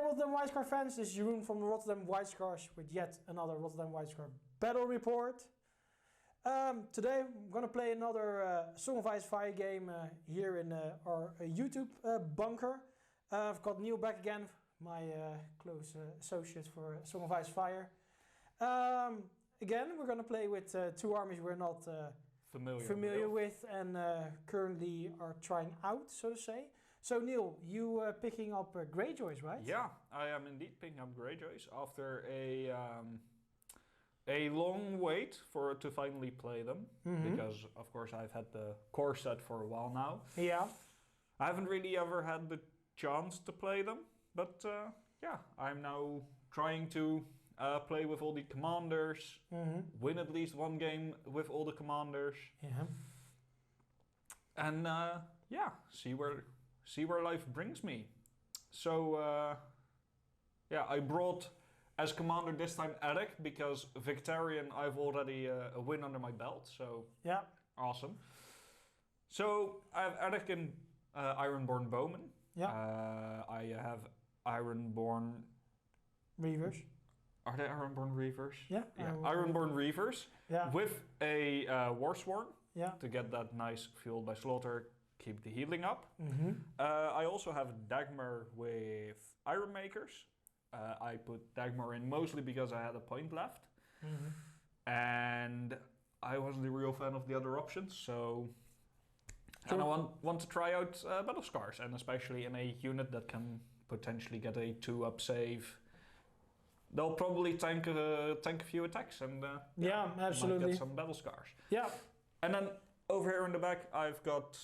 Rotterdam White Scars fans, this is Jeroen from the Rotterdam White Scars with yet another Rotterdam White Scars battle report. Today I'm gonna play another Song of Ice Fire game here in our YouTube bunker. I've got Neil back again, my close associate for Song of Ice Fire. Again, we're gonna play with two armies we're not familiar with and currently are trying out, so to say. So Neil, you picking up Greyjoys, right? Yeah, I am indeed picking up Greyjoys after a long wait to finally play them, because of course I've had the core set for a while now. Yeah. I haven't really ever had the chance to play them, but yeah, I'm now trying to play with all the commanders, win at least one game with all the commanders, and yeah, see where life brings me. So yeah, I brought as commander this time Erik, because Victorian I've already a win under my belt, so yeah, awesome. So I have Erik in Ironborn Bowman. Yeah. I have Ironborn Reavers. Are they Ironborn Reavers? Yeah. Ironborn Reavers. Yeah. With a Warsworn. Yeah. To get that nice fuel by slaughter, keep the healing up. I also have Dagmar with Ironmakers. I put Dagmar in mostly because I had a point left. And I wasn't a real fan of the other options, so and I want to try out Battle Scars, and especially in a unit that can potentially get a 2-up save. They'll probably tank a few attacks and yeah, absolutely might get some Battle Scars. Yeah. And then over here in the back I've got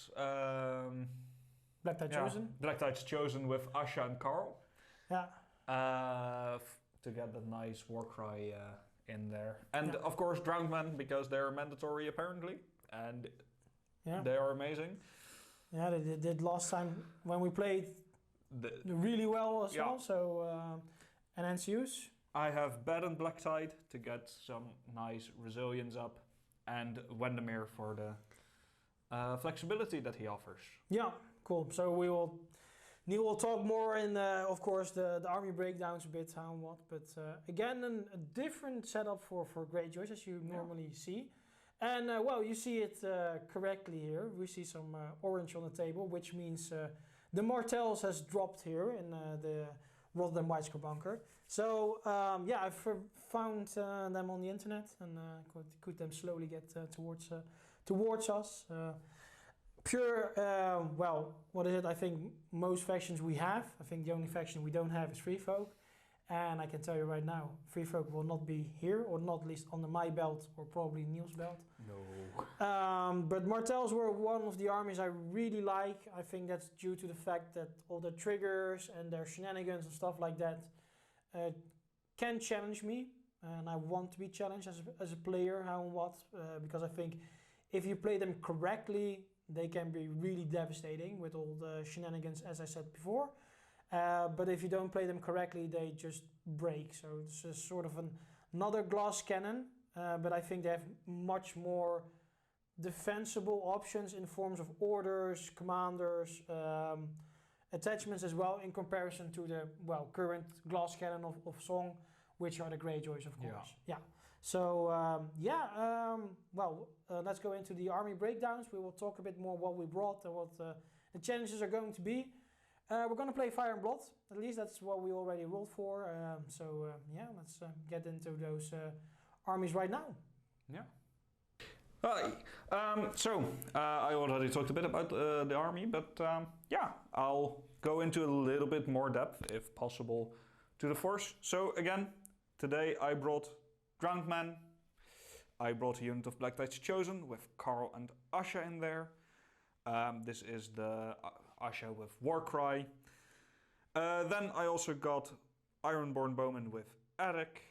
Black Tide Chosen. Black Tide's Chosen with Asha and Carl. Yeah. To get that nice Warcry in there. And of course Drowned Men, because they're mandatory apparently. And they are amazing. Yeah, they did last time when we played really well as well. So, and NCUs. I have Bad and Black Tide to get some nice resilience up. And Wendemir for the flexibility that he offers. Yeah, cool. So Neil will talk more in, of course, the army breakdowns a bit, how and what. But again, a different setup for Greyjoys as you normally see. And well, you see it correctly here. We see some orange on the table, which means the Martells has dropped here in the Rotterdam White Scars bunker. So yeah, I've found them on the internet and could them slowly get towards us. Pure, well, what is it? I think most factions we have. I think the only faction we don't have is Free Folk. And I can tell you right now, Free Folk will not be here, or not least under my belt, or probably Neil's belt. No. But Martells were one of the armies I really like. I think that's due to the fact that all the triggers and their shenanigans and stuff like that can challenge me. And I want to be challenged as a player, how and what. Because I think if you play them correctly, they can be really devastating with all the shenanigans, as I said before. But if you don't play them correctly, they just break. So it's a sort of another glass cannon, but I think they have much more defensible options in forms of orders, commanders, attachments as well, in comparison to the current glass cannon of Song, which are the Greyjoys, of course. Yeah. So well, let's go into the army breakdowns. We will talk a bit more what we brought and what the challenges are going to be. We're going to play Fire and Blood. At least that's what we already rolled for. So yeah, let's get into those armies right now. Yeah. Hi. I already talked a bit about the army, but yeah, I'll go into a little bit more depth, if possible, to the force. So again, today I brought Drowned Men. I brought a unit of Black Tide's Chosen with Carl and Asha in there. This is the Asha with Warcry. Then I also got Ironborn Bowman with Erik,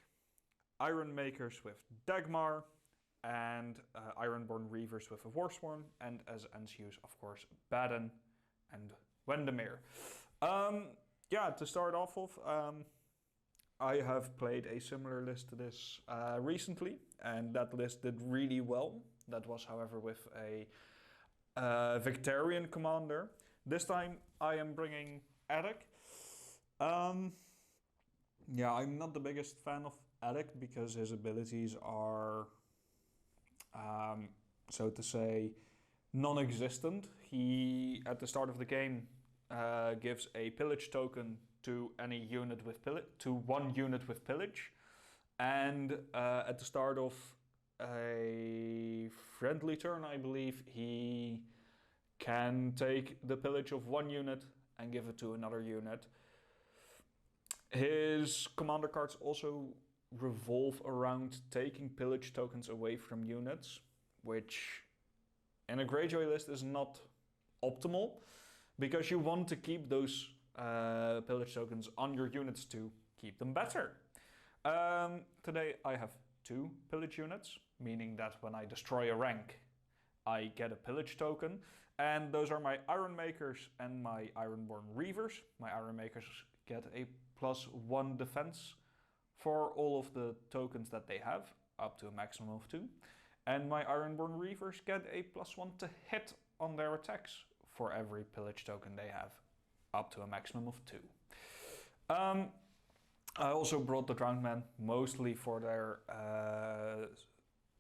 Ironmakers with Dagmar, and Ironborn Reavers with a Warsworn, and as NCUs, of course, Baden and Wendemir. Yeah, to start off with, I have played a similar list to this recently, and that list did really well. That was, however, with a Victorian commander. This time I am bringing Erik. Yeah, I'm not the biggest fan of Erik because his abilities are, so to say, non-existent. He, at the start of the game, gives a pillage token to any unit with one unit with pillage, and at the start of a friendly turn, I believe, he can take the pillage of one unit and give it to another unit. His commander cards also revolve around taking pillage tokens away from units, which in a Greyjoy list is not optimal, because you want to keep those pillage tokens on your units to keep them better. Today I have 2 pillage units, meaning that when I destroy a rank, I get a pillage token, and those are my Ironmakers and my Ironborn Reavers. My Ironmakers get a +1 defense for all of the tokens that they have, up to a maximum of 2. And my Ironborn Reavers get a +1 to hit on their attacks for every pillage token they have, up to a maximum of 2. I also brought the Drowned Men mostly for their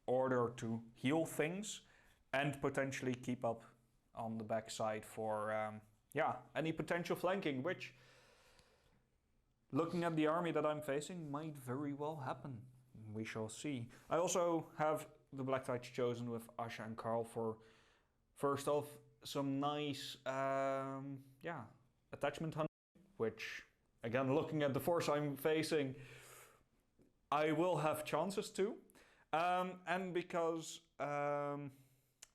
order to heal things and potentially keep up on the backside for any potential flanking, which, looking at the army that I'm facing, might very well happen. We shall see. I also have the Black Tides chosen with Asha and Karl for, first off, some nice attachment hunting, which, again, looking at the force I'm facing, I will have chances to. And because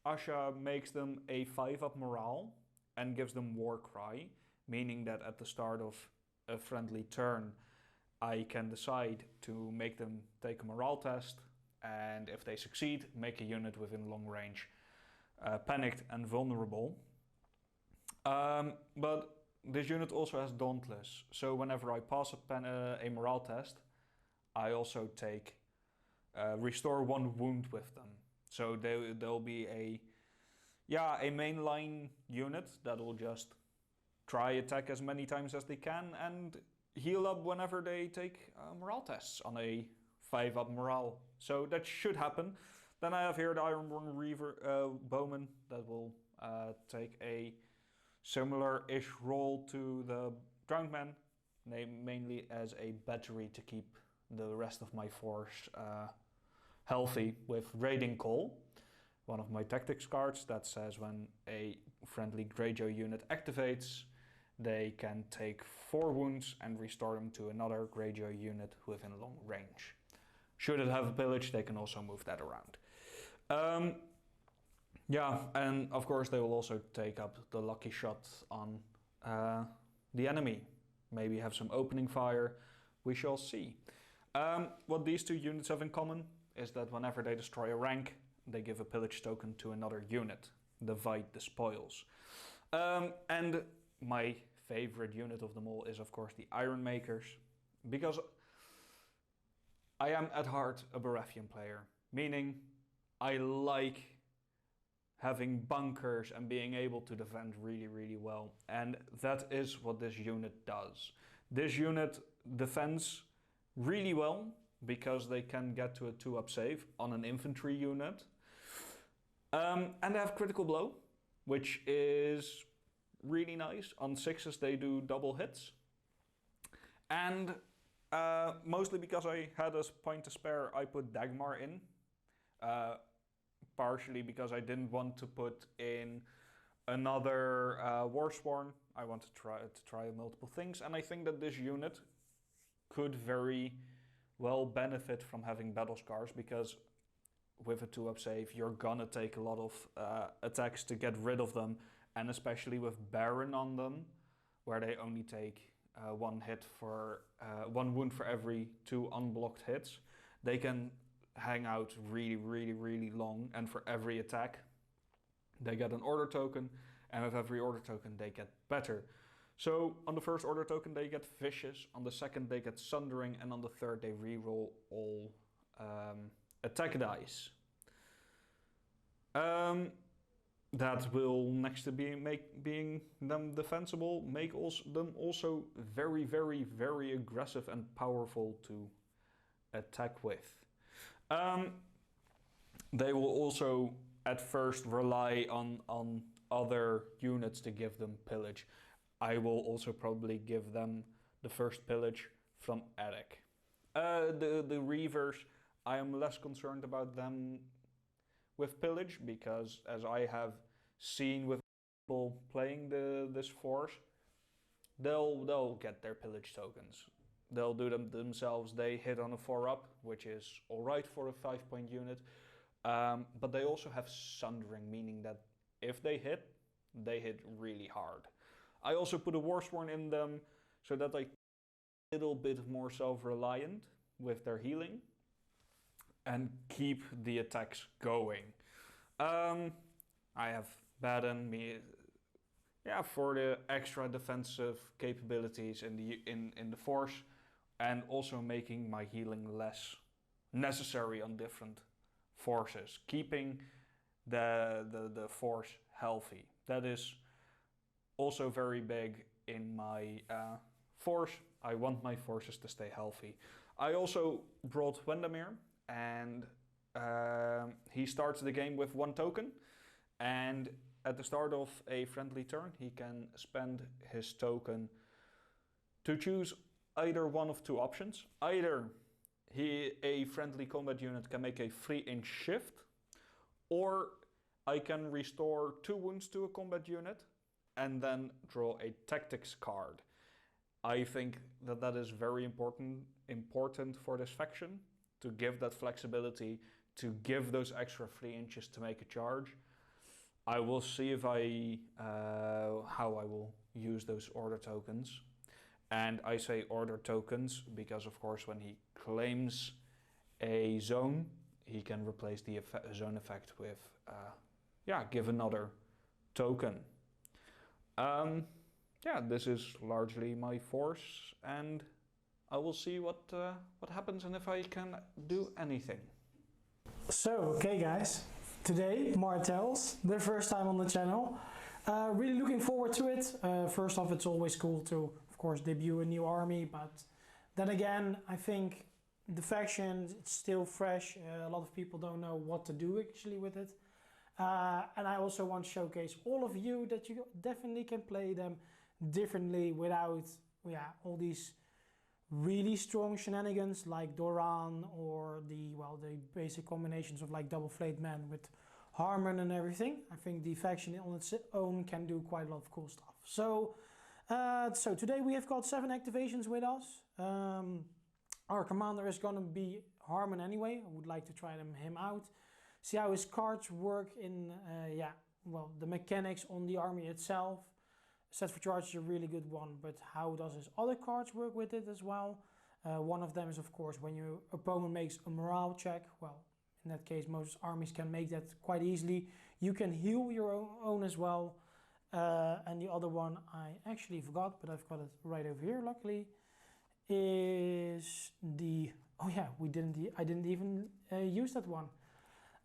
Asha makes them a 5-up morale and gives them War Cry, meaning that at the start of a friendly turn, I can decide to make them take a morale test, and if they succeed, make a unit within long range panicked and vulnerable. But this unit also has Dauntless, so whenever I pass a morale test, I also take restore 1 wound with them. So they'll be a mainline unit that will just try attack as many times as they can and heal up whenever they take morale tests on a 5-up morale. So that should happen. Then I have here the Ironborn Reaver Bowman that will take a similar-ish role to the Drowned Men, mainly as a battery to keep the rest of my force healthy with Raiding Call, one of my tactics cards that says when a friendly Greyjoy unit activates, they can take 4 wounds and restore them to another Greyjoy unit within long range. Should it have a pillage, they can also move that around. And of course they will also take up the lucky shot on the enemy. Maybe have some opening fire, we shall see. What these 2 units have in common is that whenever they destroy a rank, they give a pillage token to another unit. Divide the spoils. And my favorite unit of them all is of course the Ironmakers, because I am at heart a Baratheon player, meaning I like having bunkers and being able to defend really, really well. And that is what this unit does. This unit defends really well because they can get to a 2-up save on an infantry unit. And they have critical blow, which is really nice. On 6s they do double hits. And mostly because I had a point to spare, I put Dagmar in. Partially because I didn't want to put in another Warsworn. I want to try multiple things, and I think that this unit could very well benefit from having battle scars, because with a 2-up save you're gonna take a lot of attacks to get rid of them, and especially with Baron on them, where they only take 1 wound for every 2 unblocked hits, they can hang out really, really, really long, and for every attack they get an order token, and with every order token they get better. So on the first order token they get Vicious, on the second they get Sundering, and on the third they reroll all attack dice. that will, next to being them defensible, make them also very, very, very aggressive and powerful to attack with. They will also at first rely on other units to give them pillage. I will also probably give them the first pillage from Erik. The Reavers, I am less concerned about them with pillage, because as I have seen with people playing this force, they'll get their pillage tokens. They'll do them themselves. They hit on a 4-up, which is alright for a 5-point unit. But they also have Sundering, meaning that if they hit really hard. I also put a Warsworn in them so that they a little bit more self-reliant with their healing and keep the attacks going. I have Baden for the extra defensive capabilities in the force, and also making my healing less necessary on different forces, keeping the force healthy. That is also very big in my force. I want my forces to stay healthy. I also brought Wendemir, and he starts the game with 1 token, and at the start of a friendly turn he can spend his token to choose either one of 2 options. Either a friendly combat unit can make a 3-inch shift, or I can restore 2 wounds to a combat unit and then draw a tactics card. I think that is very important for this faction, to give that flexibility, to give those extra 3 inches to make a charge. I will see if how I will use those order tokens. And I say order tokens because, of course, when he claims a zone, he can replace the zone effect with, give another token. This is largely my force, and I will see what happens and if I can do anything. So, okay guys, today Martells, the first time on the channel. Really looking forward to it. First off, it's always cool to, of course, debut a new army, but then again, I think the faction, it's still fresh. A lot of people don't know what to do actually with it. And I also want to showcase all of you that you definitely can play them differently without all these really strong shenanigans like Doran, or the basic combinations of like double flayed men with Harmen and everything. I think the faction on its own can do quite a lot of cool stuff. So today we have got 7 activations with us. Our commander is gonna be Harmen anyway. I would like to try him out, see how his cards work in the mechanics on the army itself. Set for charge is a really good one, but how does his other cards work with it as well? One of them is, of course, when your opponent makes a morale check. Well, in that case, most armies can make that quite easily. You can heal your own as well. And the other one I actually forgot, but I've got it right over here, luckily, is the... Oh yeah, I didn't even use that one.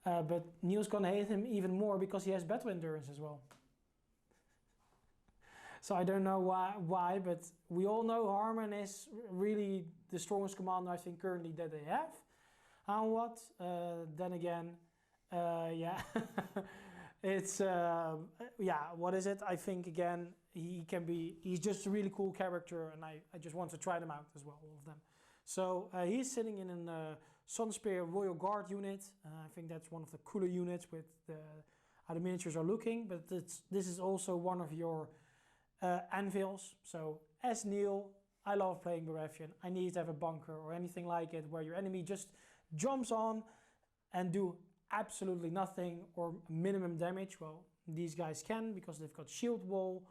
But Neil's gonna hate him even more because he has battle endurance as well. So I don't know why, but we all know Harmen is really the strongest commander I think currently that they have. And what? Then again, it's what is it? I think again he's just a really cool character, and I just want to try them out as well, all of them. So he's sitting in a Sunspear Royal Guard unit. I think that's one of the cooler units with how the miniatures are looking, but this is also one of your anvils. So as Neil, I love playing Baratheon. I need to have a bunker or anything like it where your enemy just jumps on and do absolutely nothing or minimum damage. Well, these guys can, because they've got shield wall,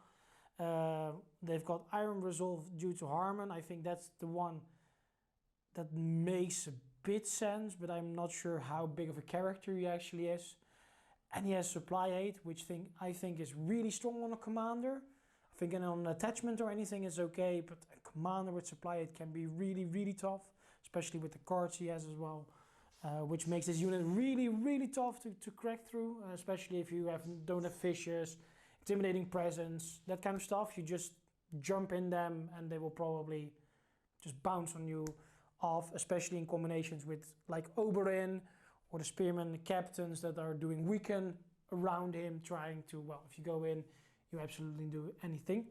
they've got iron resolve due to Harmen. I think that's the one that makes a bit sense, but I'm not sure how big of a character he actually is. And he has supply aid, which I think is really strong on a commander. I think on an attachment or anything is okay, but a commander with supply aid can be really, really tough, especially with the cards he has as well. which makes this unit really, really tough to crack through, especially if you don't have fishes, intimidating presence, that kind of stuff. You just jump in them and they will probably just bounce on you off, especially in combinations with like Oberyn or the spearmen captains that are doing weaken around him, trying to, well, if you go in, you absolutely do anything.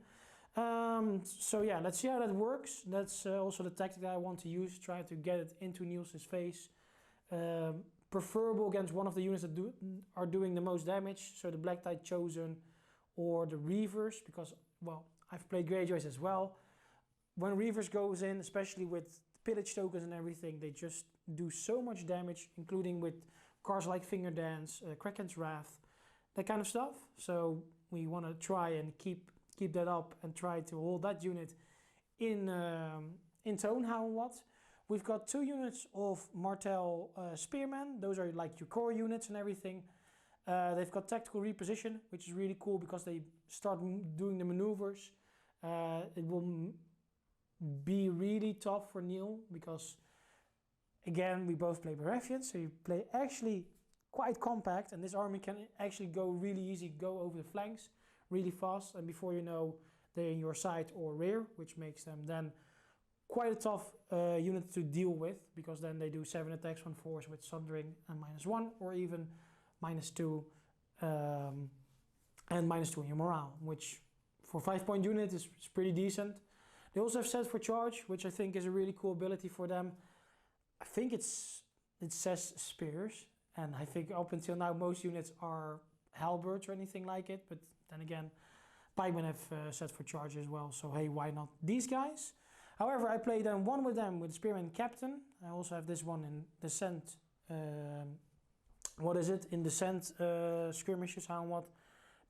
So yeah, let's see how that works. That's also the tactic that I want to use, try to get it into Niels' face. Preferable against one of the units that are doing the most damage, so the Black Tide Chosen or the Reavers, because, well, I've played Greyjoys as well. When Reavers goes in, especially with pillage tokens and everything, they just do so much damage, including with cards like Finger Dance, Kraken's Wrath, that kind of stuff. So we want to try and keep that up and try to hold that unit in tone. How and what? We've got 2 units of Martell Spearmen. Those are like your core units and everything. They've got tactical reposition, which is really cool because they start doing the maneuvers. It will be really tough for Neil because, again, we both play Baratheons, so you play actually quite compact, and this army can actually go really easy, go over the flanks really fast, and before you know, they're in your side or rear, which makes them then quite a tough unit to deal with, because then they do 7 attacks on force with Sundering and -1, or even -2 and -2 in your morale, which for 5-point unit is pretty decent. They also have set for charge, which I think is a really cool ability for them. I think it says spears, and I think up until now most units are halberds or anything like it, but then again, pikemen have set for charge as well, so hey, why not these guys? However, I played one with them with Spearman Captain. I also have this one in Descent. In Descent skirmishes, how and what.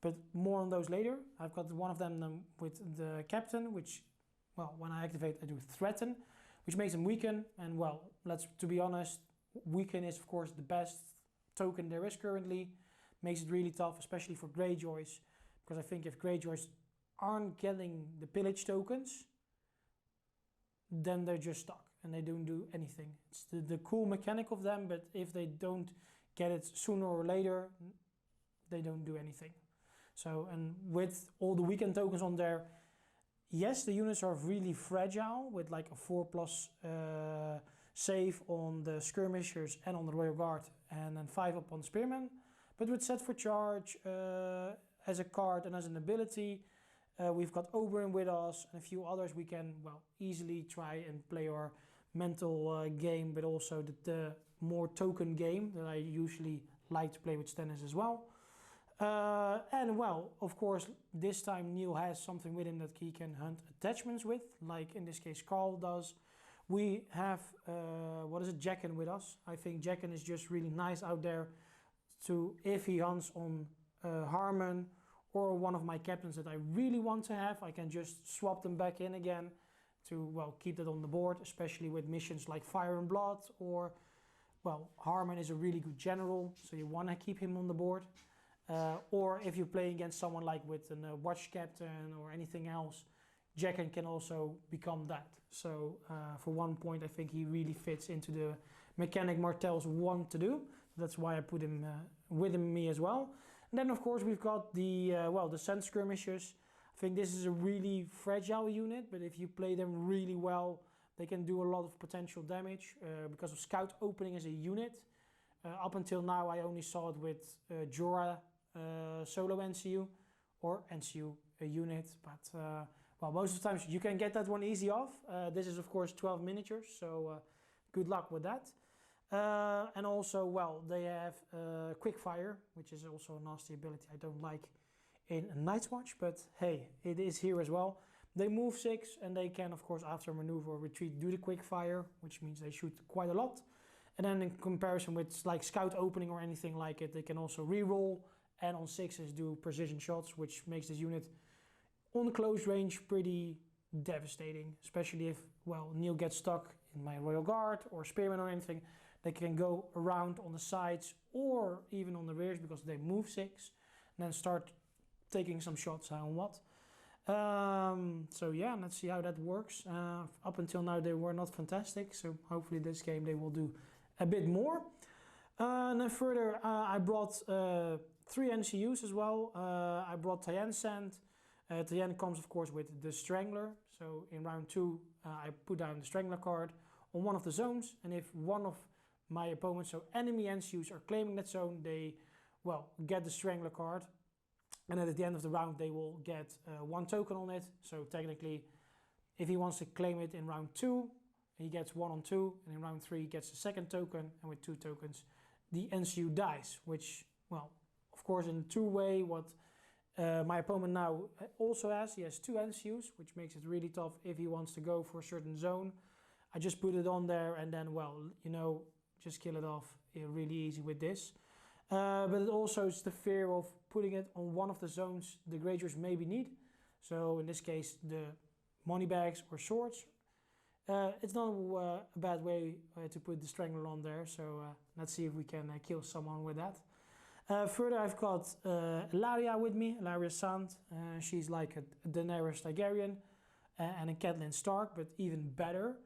But more on those later. I've got one of them with the Captain, which, well, when I activate, I do Threaten, which makes him weaken. And, well, to be honest, weaken is, of course, the best token there is currently. Makes it really tough, especially for Greyjoys. Because I think if Greyjoys aren't getting the pillage tokens, then they're just stuck and they don't do anything. It's the cool mechanic of them, but if they don't get it sooner or later, they don't do anything. So, and with all the weekend tokens on there, yes, the units are really fragile with like a 4+ save on the skirmishers and on the Royal Guard, and then 5 up on Spearmen. But with set for charge as a card and as an ability, we've got Oberyn with us and a few others. We can, well, easily try and play our mental game, but also the more token game that I usually like to play with Stennis as well. And, well, of course, this time Neil has something with him that he can hunt attachments with, like in this case Carl does. We have, Jaqen with us. I think Jaqen is just really nice out there to, if he hunts on Harmen or one of my captains that I really want to have, I can just swap them back in again to, well, keep that on the board, especially with missions like Fire and Blood, or, well, Harmen is a really good general, so you want to keep him on the board. Or if you're playing against someone like with a watch captain or anything else, Jaqen can also become that. So for 1 point, I think he really fits into the mechanic Martells want to do. That's why I put him with me as well. And then, of course, we've got the Scent Skirmishers. I think this is a really fragile unit, but if you play them really well, they can do a lot of potential damage because of Scout Opening as a unit. Up until now, I only saw it with Jorah solo NCU or NCU unit, but well, most of the times you can get that one easy off. This is, of course, 12 miniatures, so good luck with that. And also, well, they have Quickfire, which is also a nasty ability I don't like in Night's Watch, but hey, it is here as well. They move 6, and they can, of course, after maneuver or retreat, do the Quickfire, which means they shoot quite a lot. And then in comparison with like Scout Opening or anything like it, they can also reroll, and on 6s do precision shots, which makes this unit on close range pretty devastating, especially if, well, Neil gets stuck in my Royal Guard or Spearman or anything. They can go around on the sides or even on the rears because they move 6 and then start taking some shots, how and what. So yeah, let's see how that works. Up until now they were not fantastic, so hopefully this game they will do a bit more. And then further, I brought 3 NCUs as well. I brought Tyen Sand. Tyen comes of course with the Strangler. So in round 2, I put down the Strangler card on one of the zones, and if one of my opponents, so enemy NCUs, are claiming that zone, they, well, get the Strangler card, and then at the end of the round they will get 1 token on it. So technically, if he wants to claim it in round 2, he gets 1 on 2, and in round 3 he gets a second token, and with 2 tokens the NCU dies, which, well, of course in 2-way what my opponent now also has. He has 2 NCUs, which makes it really tough if he wants to go for a certain zone. I just put it on there and then, well, you know, just kill it off really easy with this. But it also is the fear of putting it on one of the zones the Greyjoys maybe need. So in this case, the money bags or swords. It's not a bad way to put the Strangler on there. So let's see if we can kill someone with that. Further, I've got Laria with me, Laria Sand. She's like a Daenerys Targaryen and a Catelyn Stark, but even better.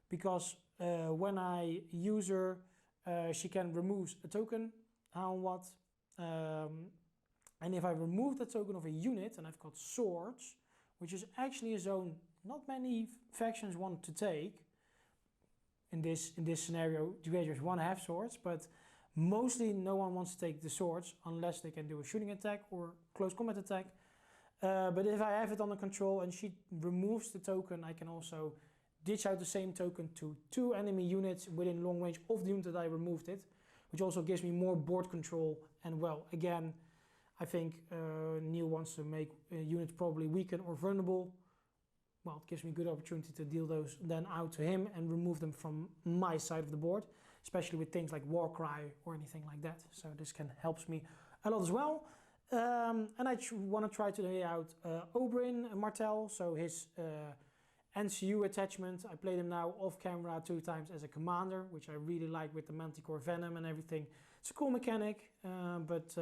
Because when I use her, she can remove a token on what. And if I remove the token of a unit, and I've got swords, which is actually a zone not many factions want to take. In this scenario, the Greyjoys want to have swords, but mostly no one wants to take the swords unless they can do a shooting attack or close combat attack. But if I have it under control and she removes the token, I can also dish out the same token to 2 enemy units within long range of the unit that I removed it, which also gives me more board control. And well, again, I think Neil wants to make units probably weakened or vulnerable. Well, it gives me a good opportunity to deal those then out to him and remove them from my side of the board, especially with things like Warcry or anything like that. So this helps me a lot as well. And I want to try to lay out Oberyn Martell, so his NCU attachment. I played him now off camera 2 times as a commander, which I really like with the Manticore Venom and everything. It's a cool mechanic, but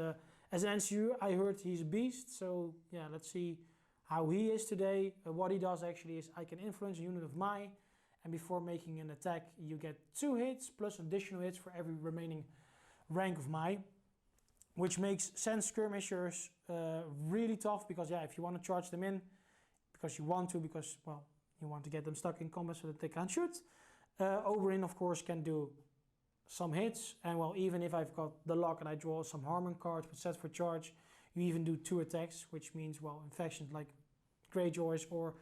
as an NCU I heard he's a beast, so yeah, let's see how he is today. What he does actually is I can influence a unit of mine, and before making an attack you get 2 hits plus additional hits for every remaining rank of mine, which makes Sand Skirmishers really tough, because yeah, if you want to charge them in because you want to, because well, you want to get them stuck in combat so that they can't shoot. Oberyn of course can do some hits, and well, even if I've got the luck and I draw some Harmen cards with set for charge, you even do 2 attacks, which means, well, in factions like Greyjoys or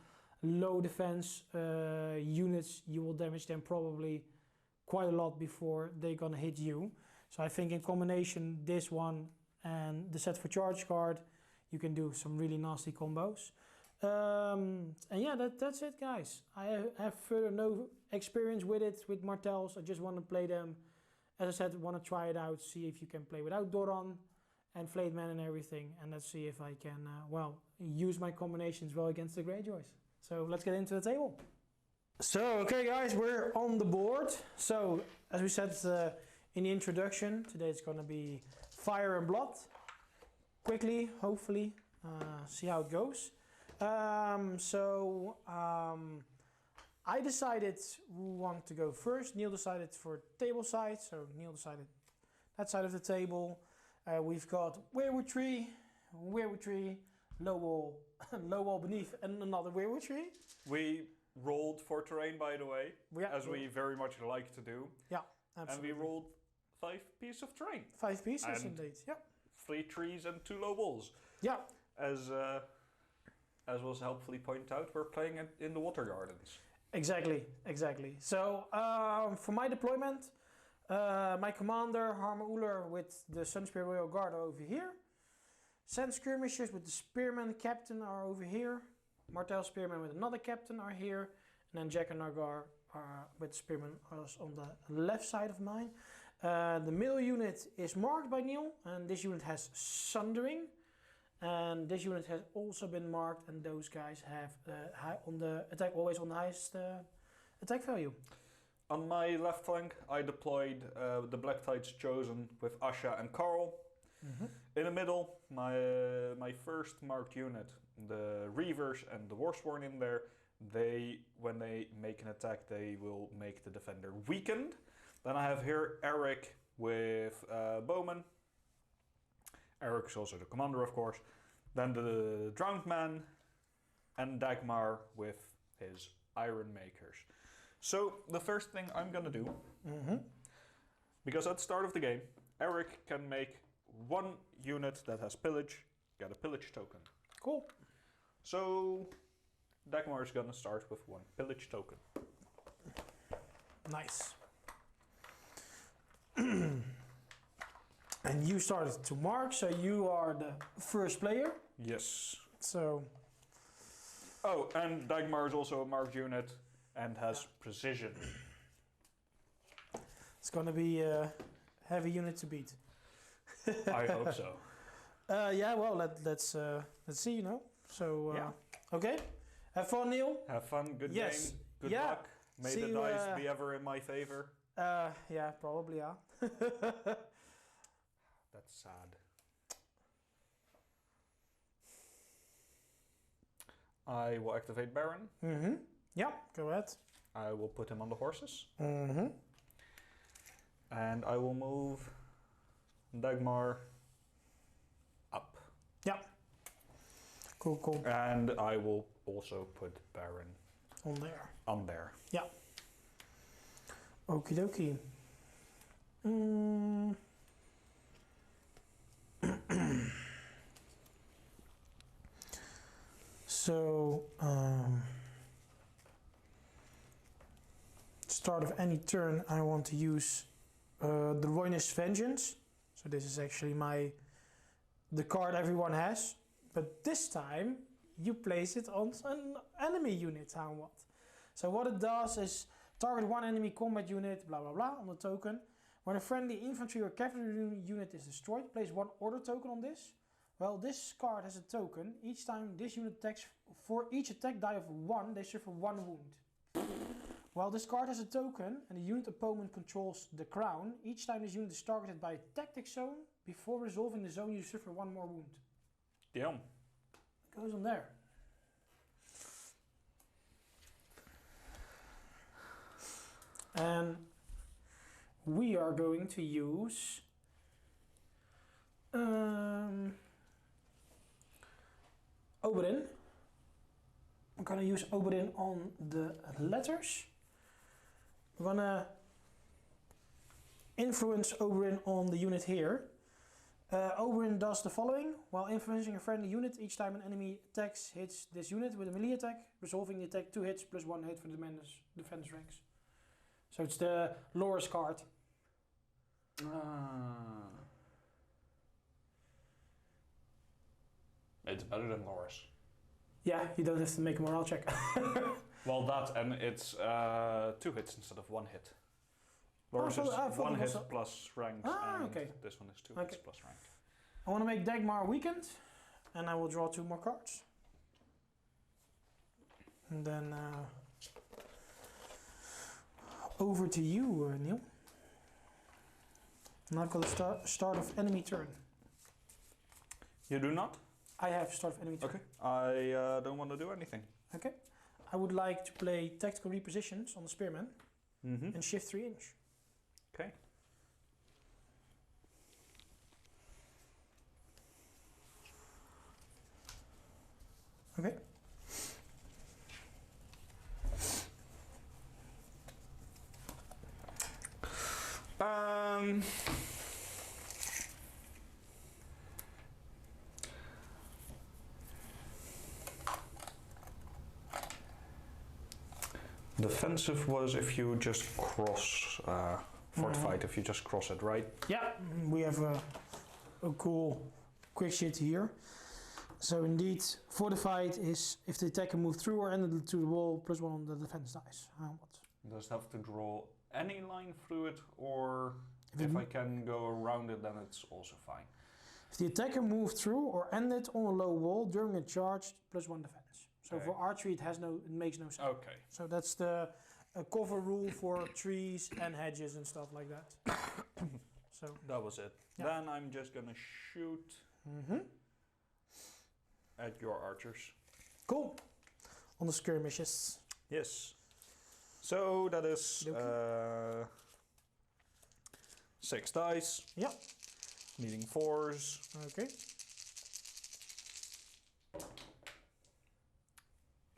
low defense units, you will damage them probably quite a lot before they're gonna hit you. So I think in combination, this one and the set for charge card, you can do some really nasty combos. And yeah, that's it, guys. I have further no experience with it, with Martells. I just want to play them. As I said, want to try it out, see if you can play without Doran and Flayed Man and everything, and let's see if I can, well, use my combinations well against the Greyjoys. So let's get into the table. So, okay guys, we're on the board. So, as we said in the introduction, today it's going to be Fire and Blood. Quickly, hopefully, see how it goes. I decided who wanted to go first. Neil decided for table side, so Neil decided that side of the table. We've got Weirwood Tree, low wall, low wall beneath, and another Weirwood Tree. We rolled for terrain, by the way, as we very much like to do. Yeah, absolutely. And we rolled 5 pieces of terrain. 5 pieces, and indeed. Yeah. 3 trees and 2 low walls. Yeah. As was helpfully pointed out, we're playing in the Water Gardens. Exactly. So for my deployment, my commander Harmen Uller with the Sunspear Royal Guard are over here. Sand Skirmishers with the Spearman Captain are over here. Martell Spearman with another Captain are here. And then Jack and Nagar with Spearman on the left side of mine. The middle unit is marked by Neil, and this unit has Sundering. And this unit has also been marked, and those guys have high on the attack, always on the highest attack value. On my left flank, I deployed the Black Tides Chosen with Asha and Carl. Mm-hmm. In the middle, my first marked unit, the Reavers and the Warsworn in there. When they make an attack, they will make the defender weakened. Then I have here Erik with Bowman. Erik is also the commander, of course. Then the Drowned Man, and Dagmar with his Ironmakers. So the first thing I'm gonna do, because at the start of the game, Erik can make one unit that has pillage, get a pillage token. Cool. So Dagmar is gonna start with one pillage token. Nice. And you started to mark, so you are the first player. Yes. So. Oh, and Dagmar is also a marked unit and has precision. It's gonna be a heavy unit to beat. I hope so. Yeah, well, let's see, you know. So, okay. Have fun, Neil. Have fun, good Yes. game, good Yeah. luck. May See the you, dice be ever in my favor. Yeah, probably, yeah. That's sad. I will activate Baron. Yeah, go ahead. I will put him on the horses. Mm-hmm. And I will move Dagmar up. Yeah. Cool, cool. And I will also put Baron On there. there. Yeah. Okie dokie. So, start of any turn, I want to use the Ruinous Vengeance. So this is actually the card everyone has, but this time you place it on an enemy unit. What? So what it does is target one enemy combat unit, blah blah blah, on the token. When a friendly infantry or cavalry unit is destroyed, place one order token on this. Well, this card has a token. Each time this unit attacks, for each attack die of 1, they suffer 1 wound. Well, this card has a token, and the unit opponent controls the crown. Each time this unit is targeted by a tactic zone, before resolving the zone, you suffer 1 more wound. Damn. It goes on there. And we are going to use Oberyn. I'm gonna use Oberyn on the letters. We're gonna influence Oberyn on the unit here. Oberyn does the following. While influencing a friendly unit, each time an enemy attacks hits this unit with a melee attack, resolving the attack 2 hits plus 1 hit for the defense ranks. So it's the Loris card. It's better than Loris. Yeah, you don't have to make a morale check. Well, that and it's 2 hits instead of 1 hit. Loris is 1 hit plus rank, and okay. this one is 2 hits plus rank. I want to make Dagmar weakened, and I will draw 2 more cards. And then over to you, Neil. And I've got the start of enemy turn. You do not? I have start of enemy turn. Okay. I don't want to do anything. Okay. I would like to play tactical repositions on the spearman and shift 3 inch. Okay. Okay. Defensive was if you just cross, fortified if you just cross it, right? Yeah, we have a cool quick shit here. So indeed, fortified is if the attacker moved through or ended to the wall, +1 on the defense dice. Does it have to draw any line through it, or if I can go around it, then it's also fine? If the attacker moved through or ended on a low wall during a charge, +1 defense. So for archery, it makes no sense. Okay. So that's the cover rule for trees and hedges and stuff like that. So that was it. Yeah. Then I'm just gonna shoot at your archers. Cool. On the skirmishes. Yes. So that is 6 dice. Yep. Needing 4s. Okay.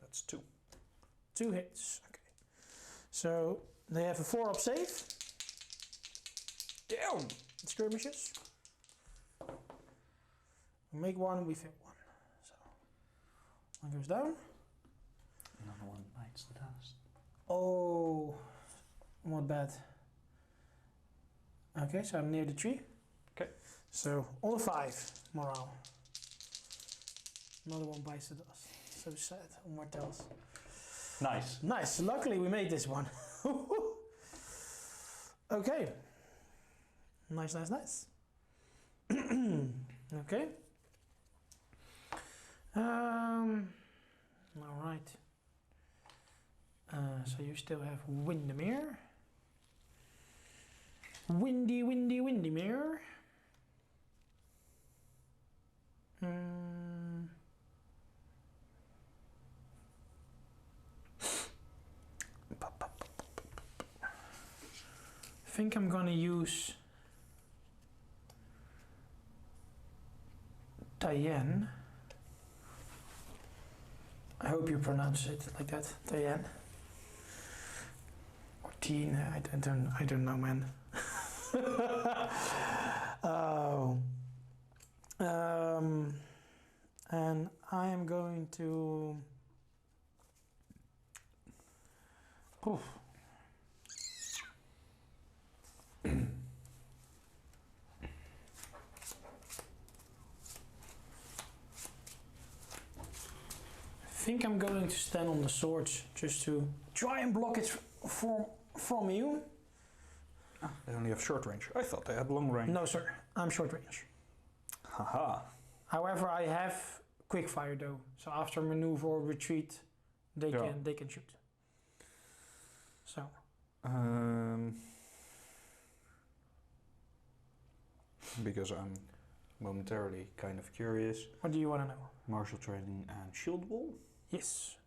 That's 2. 2 hits. Okay. So they have a 4-up save. Damn! Skirmishes. We make 1, we fail 1. So one goes down. Another one bites the dust. Oh, not bad. Okay, so I'm near the tree. Okay. So on a 5 morale. Another one bites the dust. So sad on Martells. Nice. Nice. Luckily we made this one. Okay. Nice, nice, nice. Okay. All right. So you still have Windermere. Windermere. I think I'm gonna use Diane. I hope you pronounce it like that, Diane. Or Teen, I don't know, man. Oh. And I am going to. Oof. I think I'm going to stand on the swords just to try and block it from you. Ah, they only have short range. I thought they had long range. No, sir. I'm short range. Haha. However, I have quick fire though, so after maneuver or retreat, they can shoot. So. Because I'm momentarily kind of curious. What do you want to know? Martial training and shield wall. Yes.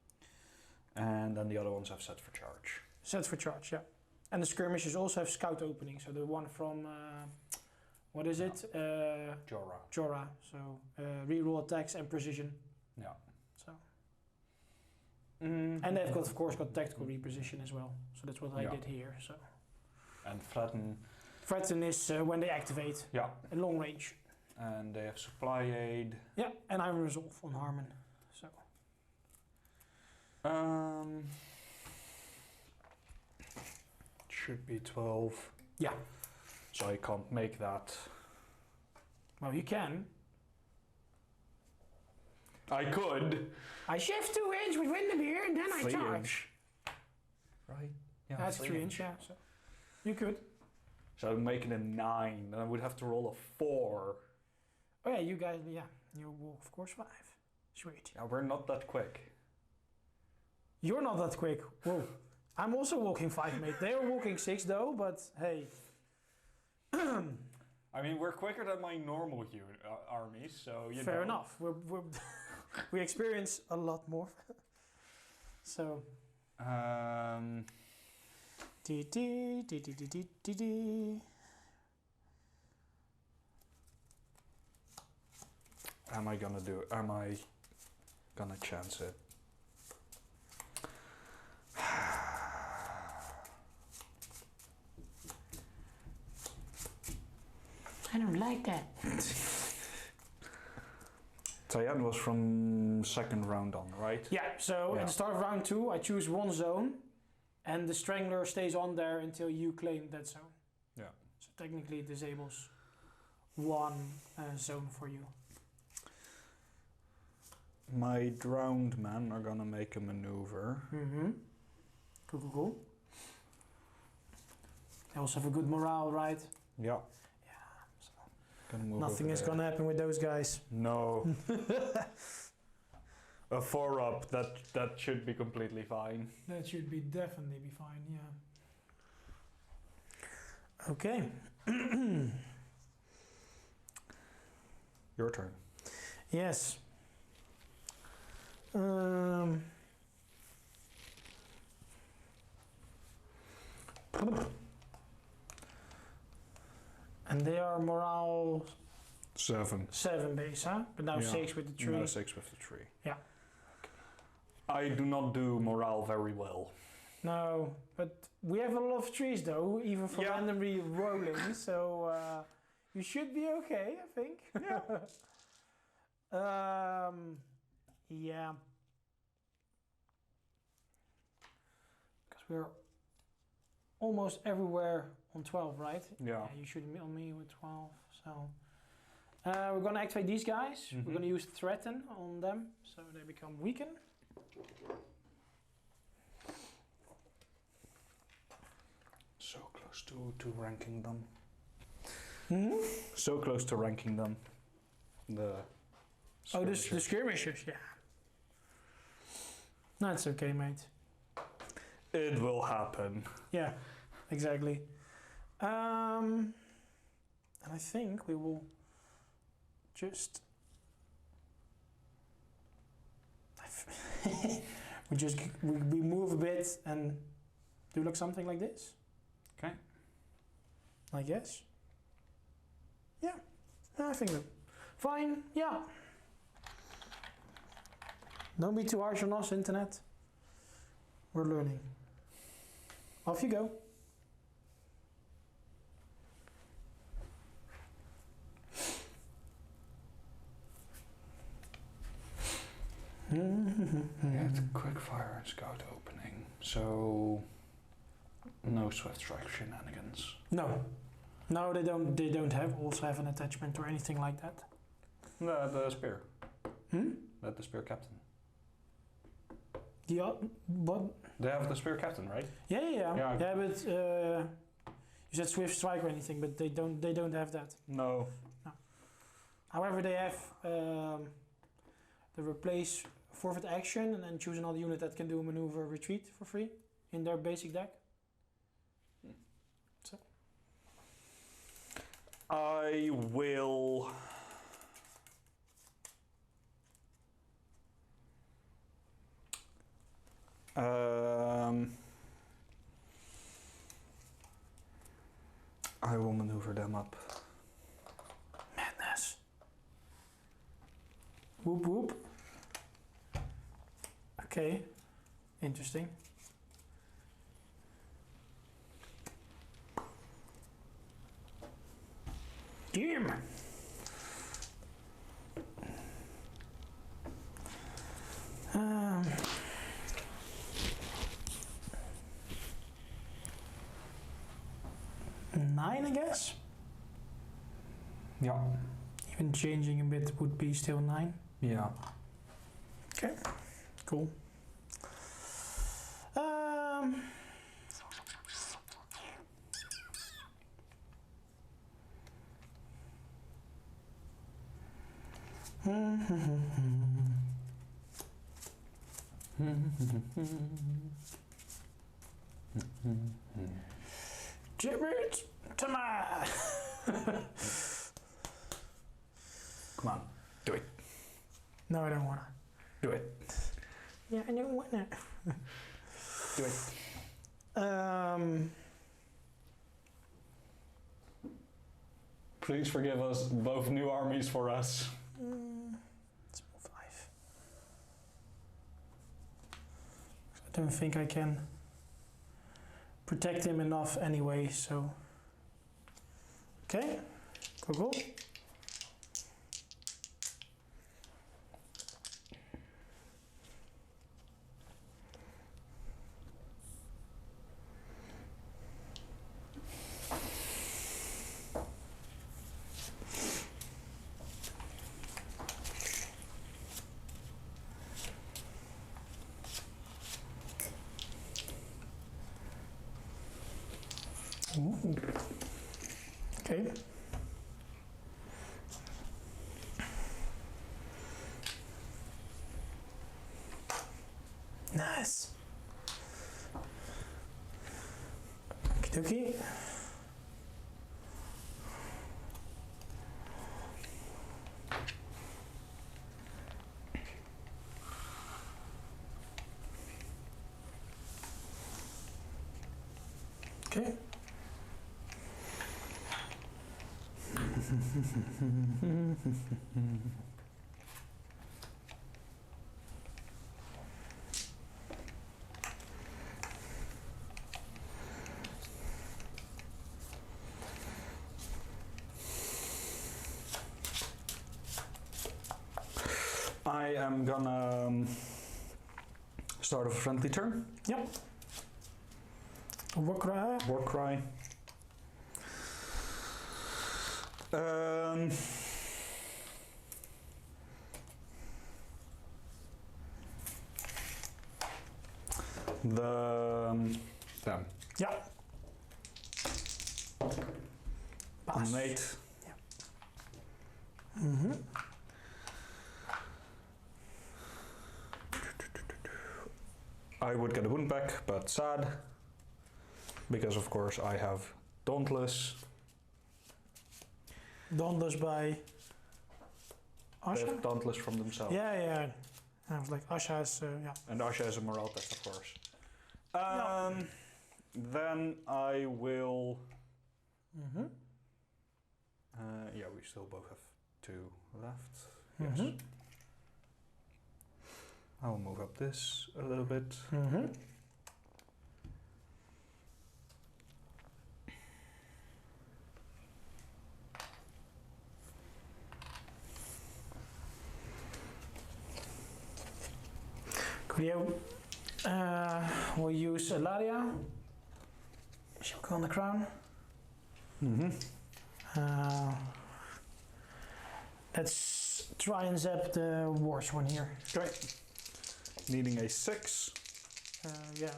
And then the other ones have set for charge. Set for charge, yeah. And the skirmishes also have scout opening. So the one from, what is it? Jorah. Jorah. So reroll attacks and precision. Yeah. So. And they've got, of course, got tactical reposition as well. So that's what I did here. So. And flatten. Threaten is when they activate. Yeah. At long range. And they have supply aid. Yeah, and I resolve on Harmen. So. Should be 12. Yeah. So I can't make that. Well, you can. I could. I shift 2 inch with Windermere and then I 3 charge. inch. Right? Yeah. That's 3 inch, yeah. So you could. So I'm making a 9, then I would have to roll a 4. Oh yeah, you guys, yeah. You walk, of course, 5. Sweet. Yeah, we're not that quick. You're not that quick. Whoa. I'm also walking 5, mate. They are walking 6 though, but hey. I mean, we're quicker than my normal armies, so you know. Fair enough. We experience a lot more. So. Am I gonna chance it? I don't like that. Diane was from second round on, right? Yeah, so at the start of round 2, I choose one zone, and the Strangler stays on there until you claim that zone. Yeah. So technically it disables one zone for you. My drowned men are gonna make a maneuver. Mm-hmm. Cool. They also have a good morale, right? Yeah. So nothing is gonna happen with those guys. No. A 4-up, that should be completely fine. That should be definitely be fine, yeah. Okay. Your turn. Yes. And they are morale 7. 7 base, huh? But now 6 with the tree. Now 6 with the tree. Yeah. I do not do morale very well. No, but we have a lot of trees though, even for randomly rolling, so you should be okay, I think. Yeah. Yeah. Because we're almost everywhere on 12, right? Yeah. You should be on me with 12, so... we're gonna activate these guys. Mm-hmm. We're gonna use Threaten on them, so they become Weaken. So close to ranking them. Hmm? So close to ranking them. The skirmishers, yeah. That's okay, mate. It will happen. Yeah, exactly. And I think we will just... we move a bit and do like something like this. Okay. I guess. Yeah, I think that. Fine, yeah. Don't be too harsh on us, internet. We're learning. Off you go. It's quick fire and scout opening, so no swift strike shenanigans. No, they don't. They don't also have an attachment or anything like that. The spear. Hmm. The spear captain. What? They have the spear captain, right? Yeah. But you said swift strike or anything, but they don't. They don't have that. No. However, they have the replace forfeit action and then choose another unit that can do a maneuver retreat for free in their basic deck. So. I will. I will maneuver them up. Madness. Whoop whoop. Okay, interesting. Damn. Nine, I guess. Yeah. Even changing a bit would be still 9. Yeah. Okay. Cool. Gibbet to my. Come on, do it. No, I don't wanna. Do it. Yeah, I don't wanna. Do it. Please forgive us, both new armies for us. Let's move 5. I don't think I can protect him enough anyway, so. Okay, cool. Ooh. Okay. Nice. Okie dokie. Okay. I am gonna start a friendly turn. Yep. War cry. War cry. Them. Yeah. Pass. Mate. Yeah. Mm-hmm. I would get a wound back, but sad. Because of course I have Dauntless. Dauntless by They Asha? have Dauntless from themselves. Yeah, yeah. I was like, Asha is, yeah. And Asha is a morale test, of course. Yeah. Then I will... Mm-hmm. Yeah, we still both have 2 left. Mm-hmm. Yes. I'll move up this a little bit. Mm-hmm. We'll use Laria. She'll go on the crown. Mm-hmm. Let's try and zap the worst one here. Okay. Needing a 6. Yeah.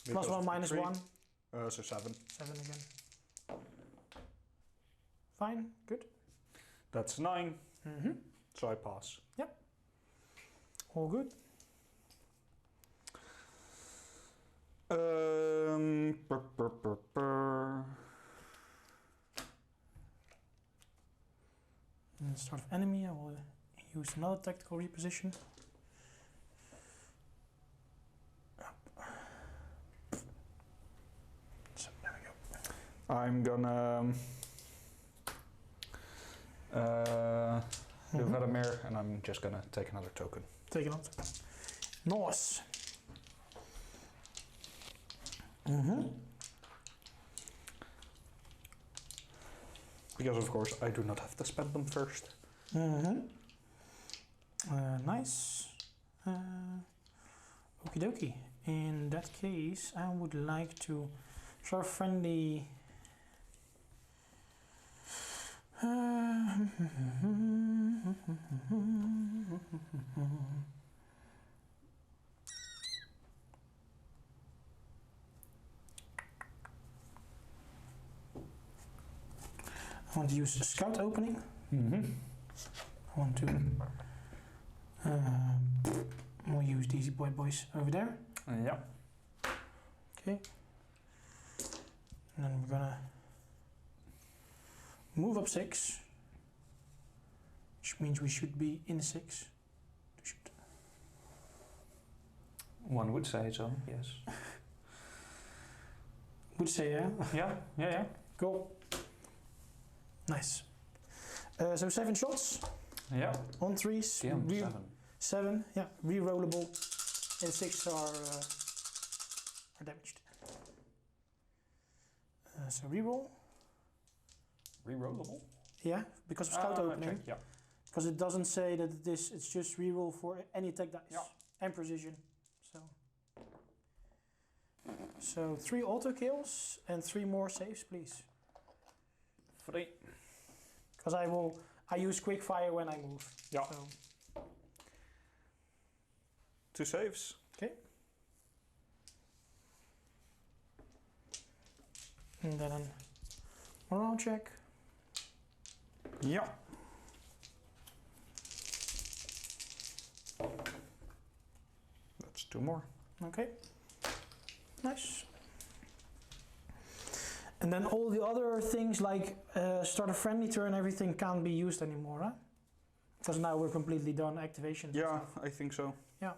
Because +1, -1. So 7. 7 again. Fine, good. That's 9. Mm-hmm. So I pass. Yep. All good. And start of enemy, I will use another tactical reposition. So there we go. I'm gonna do Vladimir, and I'm just gonna take another token. Take it on. Nice. Mm-hmm. Because of course I do not have to spend them first. Mm-hmm. Nice. Okie dokie. In that case, I would like to show friendly. I want to use a scout opening. Mm-hmm. I want to. We'll use these boys over there. Yeah. Okay. And then we're gonna move up 6, which means we should be in 6. To shoot. One would say so, yes. Would say yeah. Yeah. Cool. Nice. So 7 shots. Yeah. On 3s. Damn, 7. 7. Yeah. Rerollable. And 6 are damaged. So reroll. Rerollable? Yeah, because of scout opening. Okay, yeah. Because it doesn't say that it's just reroll for any attack dice. Yeah. And precision. So 3 auto kills and 3 more saves, please. 3. Because I use quick fire when I move. Yeah. So. 2 saves. Okay. And then one round check. Yeah. That's 2 more. Okay. Nice. And then all the other things like start a friendly turn, everything can't be used anymore, huh? Because now we're completely done activation. Yeah, I think so. Yeah.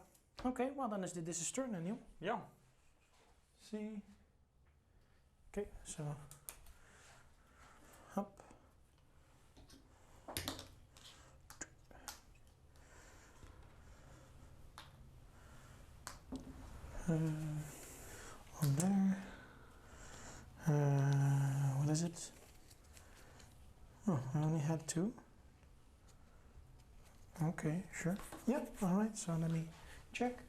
Okay, well then this is turn then, Neil. Yeah. See. Okay, so up. on there. What is it? Oh, I only had 2. Okay, sure. Yep, alright, so let me check.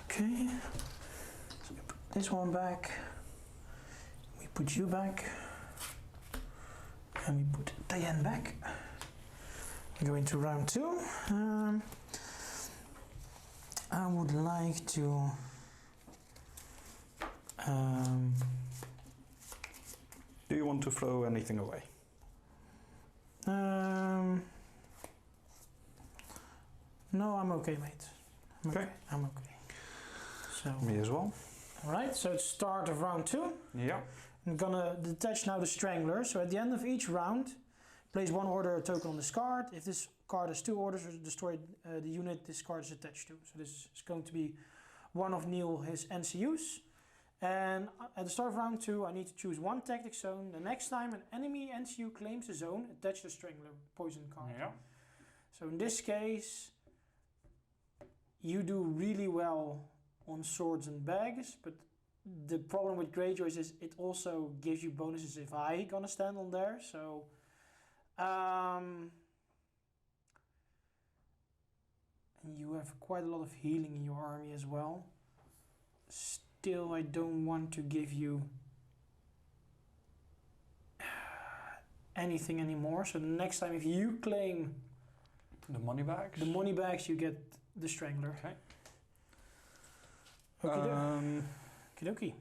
Okay, so we put this one back, we put you back, and we put Diane back. We go into round 2. I would like to do you want to throw anything away? No, I'm okay, mate. Okay. I'm okay. So Me as well. alright, so it's start of round 2. Yeah. I'm gonna detach now the Strangler. So at the end of each round, place 1 order token on this card. If this card has 2 orders, destroy the unit this card is attached to. So this is going to be one of Neil, his NCUs. And at the start of round 2, I need to choose 1 tactic zone. The next time an enemy NCU claims a zone, attach the Strangler poison card. Yeah. So in this case, you do really well on swords and bags, but the problem with Greyjoy is it also gives you bonuses if I gonna stand on there. So and you have quite a lot of healing in your army as well. Still, I don't want to give you anything anymore. So the next time if you claim the money bags, you get the Strangler. Okay. Okie dokie.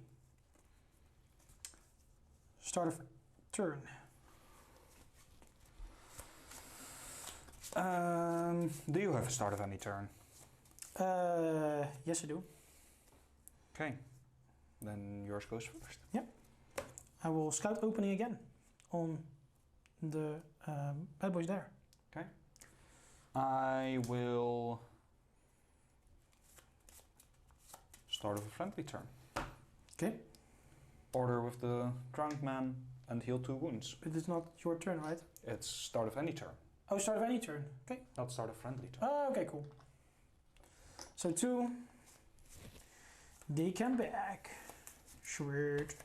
Start of turn. Do you have a start of any turn? Yes, I do. Okay. Then yours goes first. Yep. I will scout opening again on the bad boys there. Okay. I will start of a friendly turn. Okay. Order with the drowned man and heal 2 wounds. It is not your turn, right? It's start of any turn. Oh, start of any turn. Okay. Not start of friendly turn. Oh, okay, cool. So 2. They come back. Sweet.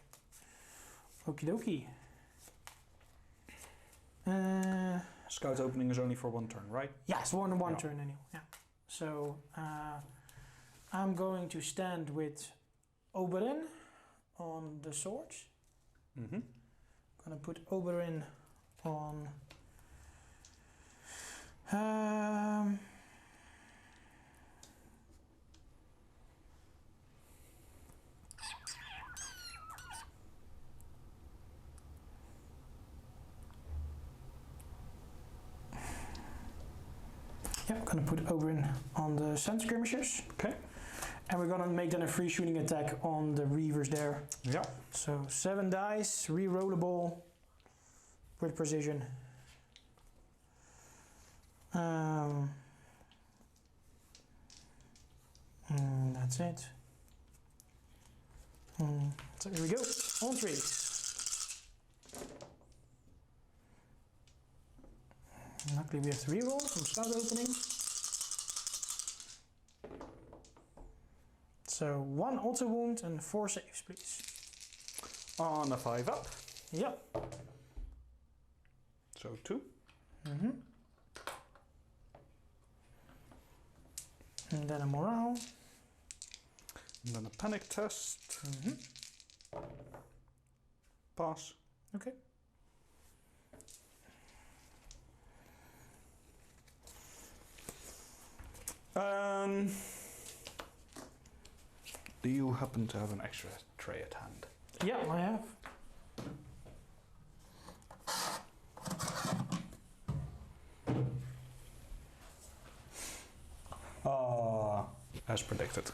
Okie dokie. Scout opening is only for 1 turn, right? Yeah, it's one Yeah. turn anyway. Yeah. So I'm going to stand with Oberyn on the swords. Mm-hmm. Gonna put Oberyn on yeah, I'm gonna put Oberyn on the sand skirmishers. Okay. And we're gonna make then a free shooting attack on the reavers there. Yeah. So 7 dice, re-rollable with precision. That's it. So here we go, on 3. Luckily we have to re-roll from scout opening. So 1 auto wound and 4 saves, please. On a 5 up. Yep. So 2. Mm-hmm. And then a morale. And then a panic test. Mm-hmm. Pass. Okay. Do you happen to have an extra tray at hand? Yeah, I have. As predicted.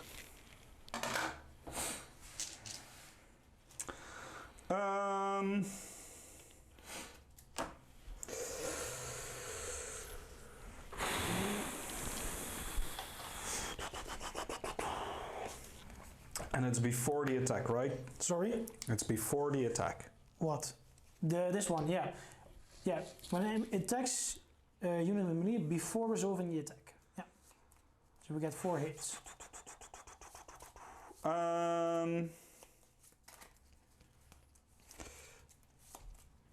And it's before the attack, right? Sorry? It's before the attack. What? This one, yeah. Yeah, when it attacks unit with melee before resolving the attack. So we get 4 hits.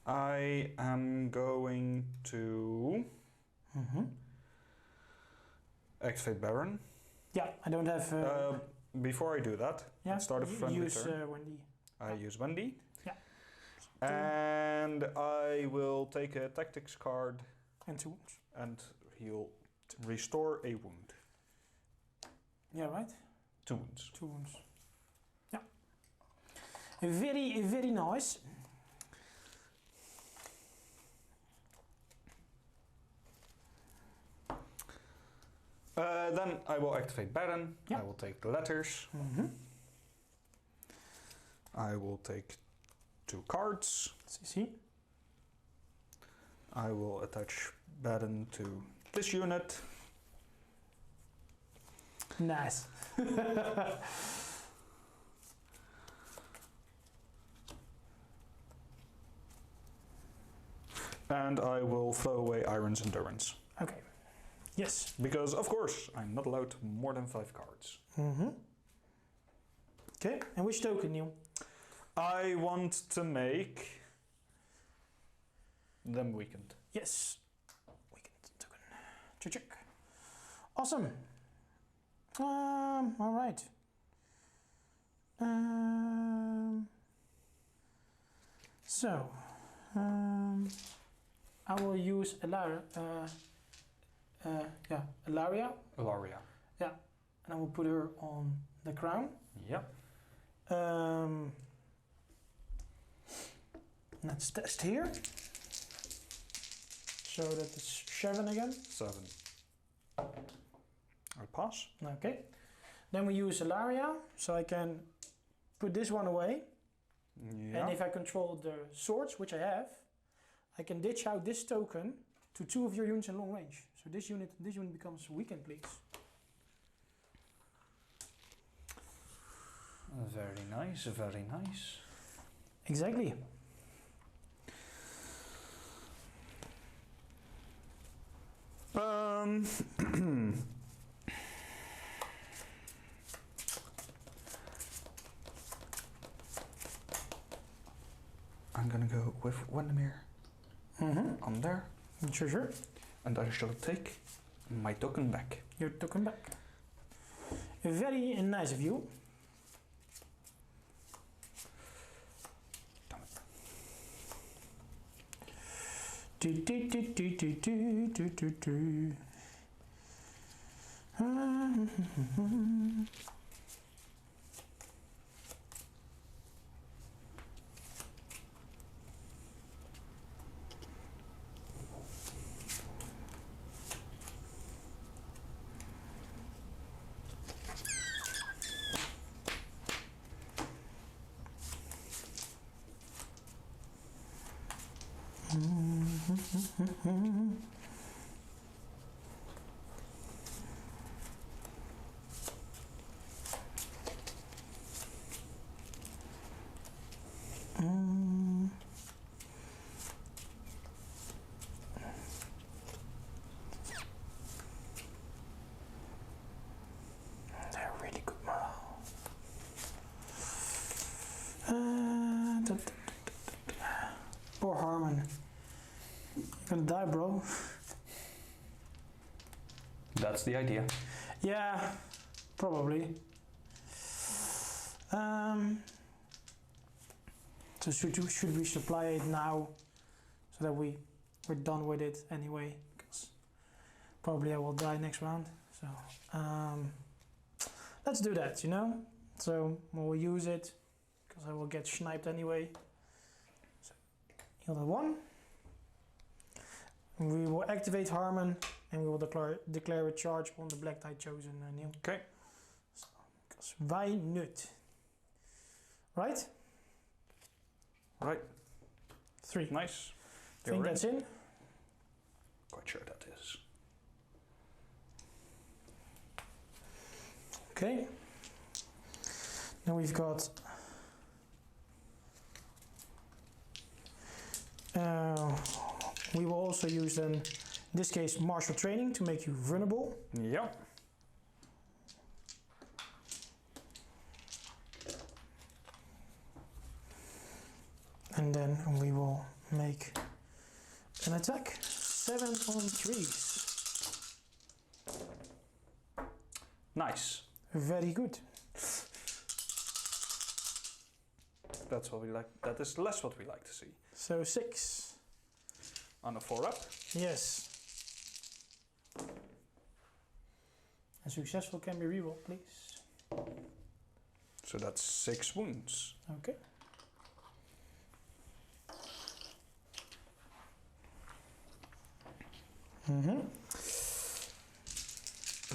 I am going to activate Baron. Yeah, I don't have... before I do that, let's start a friendly turn. Wendy. I use Wendy. Yeah. And I will take a tactics card. And 2 wounds. And he'll restore a wound. Yeah, right? 2 wounds. 2 wounds. Yeah. Very, very nice. Then I will activate Baron. Yeah. I will take the letters. I will take 2 cards. See? I will attach Baron to this unit. Nice. And I will throw away Iron's Endurance. Okay. Yes. Because, of course, I'm not allowed more than 5 cards. Okay, and which token, Neil? I want to make them weakened. Yes. Weakened token. Check. Awesome. All right. So, I will use Ilaria. Ilaria. Ilaria. Yeah, and I will put her on the crown. Yep. Let's test here. So that it's 7 again. 7. I pass. Okay. Then we use Ilaria, so I can put this one away. Yeah. And if I control the swords, which I have, I can ditch out this token to 2 of your units in long range. So this unit becomes weakened, please. Very nice, very nice. Exactly. I'm gonna go with Windermere on there. Sure. And I shall take my token back. Your token back. Very nice of you. They're really good morale. Poor Harmen. You're gonna die, bro. That's the idea. Yeah, probably. So should we supply it now, so that we're done with it anyway? Because probably I will die next round. So let's do that. You know. So we'll use it because I will get sniped anyway. So heal that 1. We will activate Harmen and we will declare a charge on the Black Tide Chosen, Neil. Okay. So, because why not? Right? Right. 3. Nice. I think that's in. Quite sure that is. Okay. Now we've got we will also use then, in this case, martial training to make you vulnerable. Yep. then we will make an attack. 7 on 3s. Nice. Very good. That's what we like. That is less what we like to see. So 6. On a 4-up. Yes. A successful can be rerolled, please. So that's 6 wounds. Okay.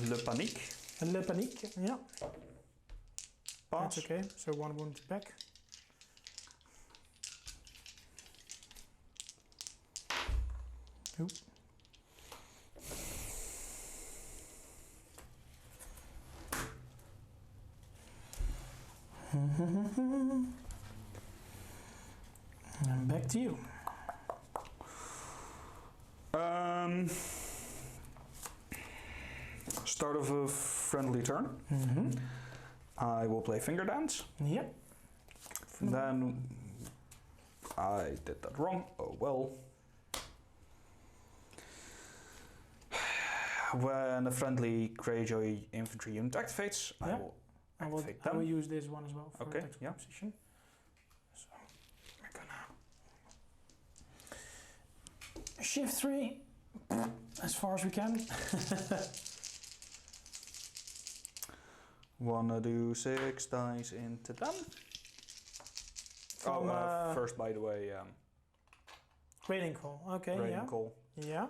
Le panique. Le panique, yeah. Pass. That's okay, so 1 wound back. Oop. And back to you. Start of a friendly turn. I will play Finger Dance. Yep. Then I did that wrong. Oh well. When a friendly Greyjoy infantry unit activates, I will activate them. I will use this one as well for Okay, tactical position. So we're gonna shift 3 as far as we can. Wanna do 6 dice into them? From, first, by the way, Raiding call. Okay, raiding call. Yeah.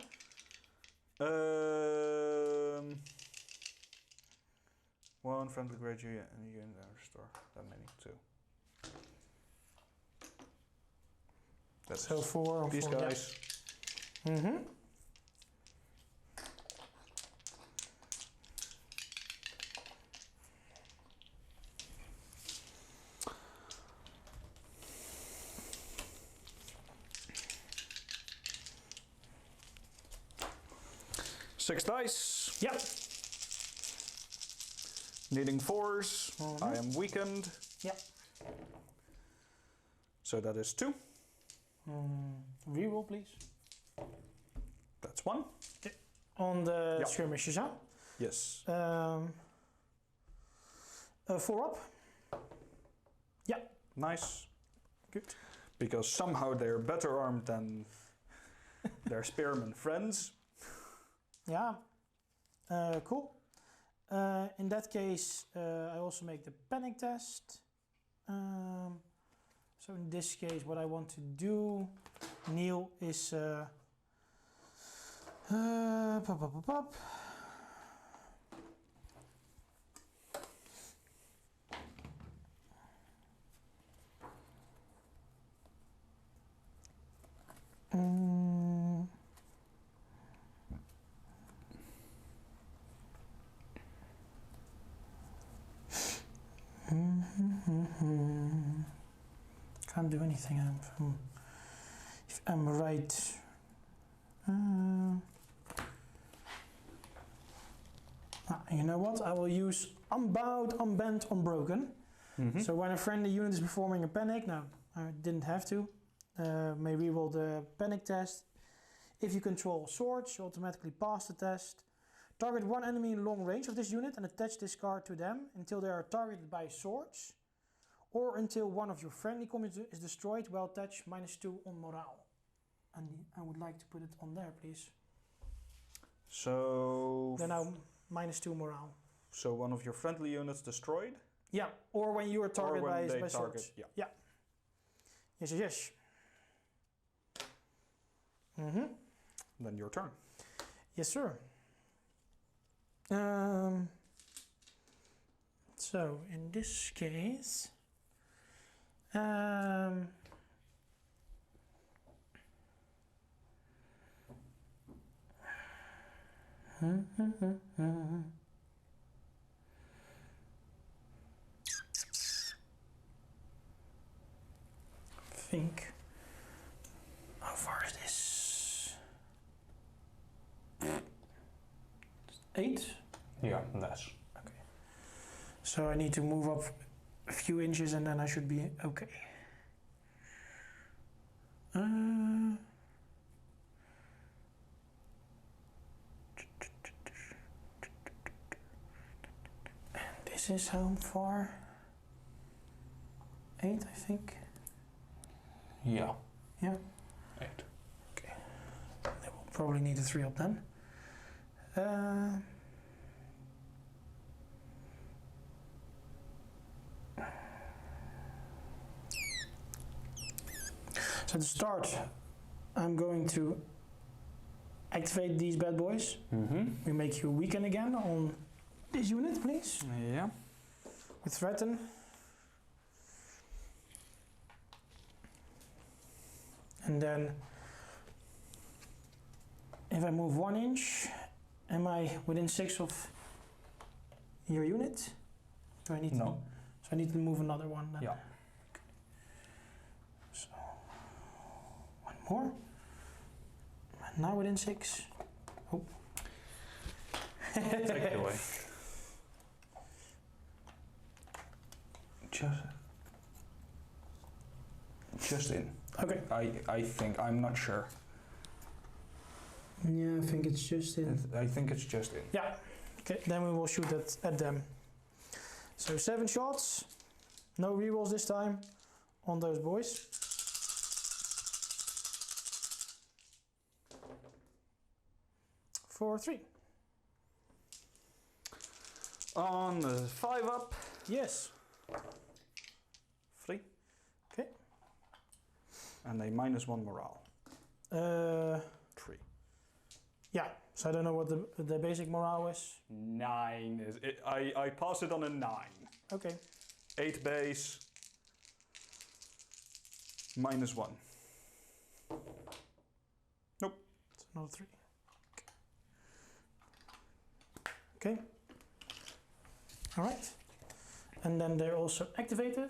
One friendly Greyjoy and you can restore that many too. That's So 4 on these 4. guys. Yeah. 6 dice. Yep. Needing 4s. I am weakened. Yep. So that is 2. Reroll, please. That's 1. Okay. On the skirmishes, huh? Yes. 4 up. Yeah. Nice. Good. Because somehow they're better armed than their spearmen friends. Yeah. Cool. In that case, I also make the panic test. So in this case, what I want to do, Neil, is pop. Can't do anything if I'm right. You know what? I will use Unbowed, Unbent, Unbroken. So when a friendly unit is performing a panic, now I didn't have to, may reroll the panic test. If you control swords, you automatically pass the test. Target one enemy in long range of this unit and attach this card to them until they are targeted by swords, or until one of your friendly commons is destroyed while attached -2 on morale. And I would like to put it on there, please. So Then now -2 morale. So one of your friendly units destroyed? Yeah, or when you are targeted by swords. Target, yeah. Yes. Then your turn. Yes, sir. So in this case, think, how far is this? 8? Yeah, less. Okay. So I need to move up a few inches and then I should be okay. This is how far? 8, I think. Yeah. Yeah. 8. Okay. Then we'll probably need a 3 up then. So to start, I'm going to activate these bad boys. We make you weaken again on this unit, please. Yeah. With threaten. And then, if I move 1 inch, am I within 6 of your unit? Do I need to? No. So I need to move another one then. Yeah. So, 1 more. And now within 6. Oh. Take it away. Just in. Okay. I think, I'm not sure. Yeah, I think it's just in. I think it's just in. Yeah. Okay, then we will shoot at them. So 7 shots. No rerolls this time on those boys. For 3. On the 5 up. Yes. 3. Okay. And a -1 morale. 3. Yeah. So I don't know what the basic morale is. 9 is it. I pass it on a 9. Okay. 8 base. -1. Nope. It's another 3. Okay. All right. And then they're also activated.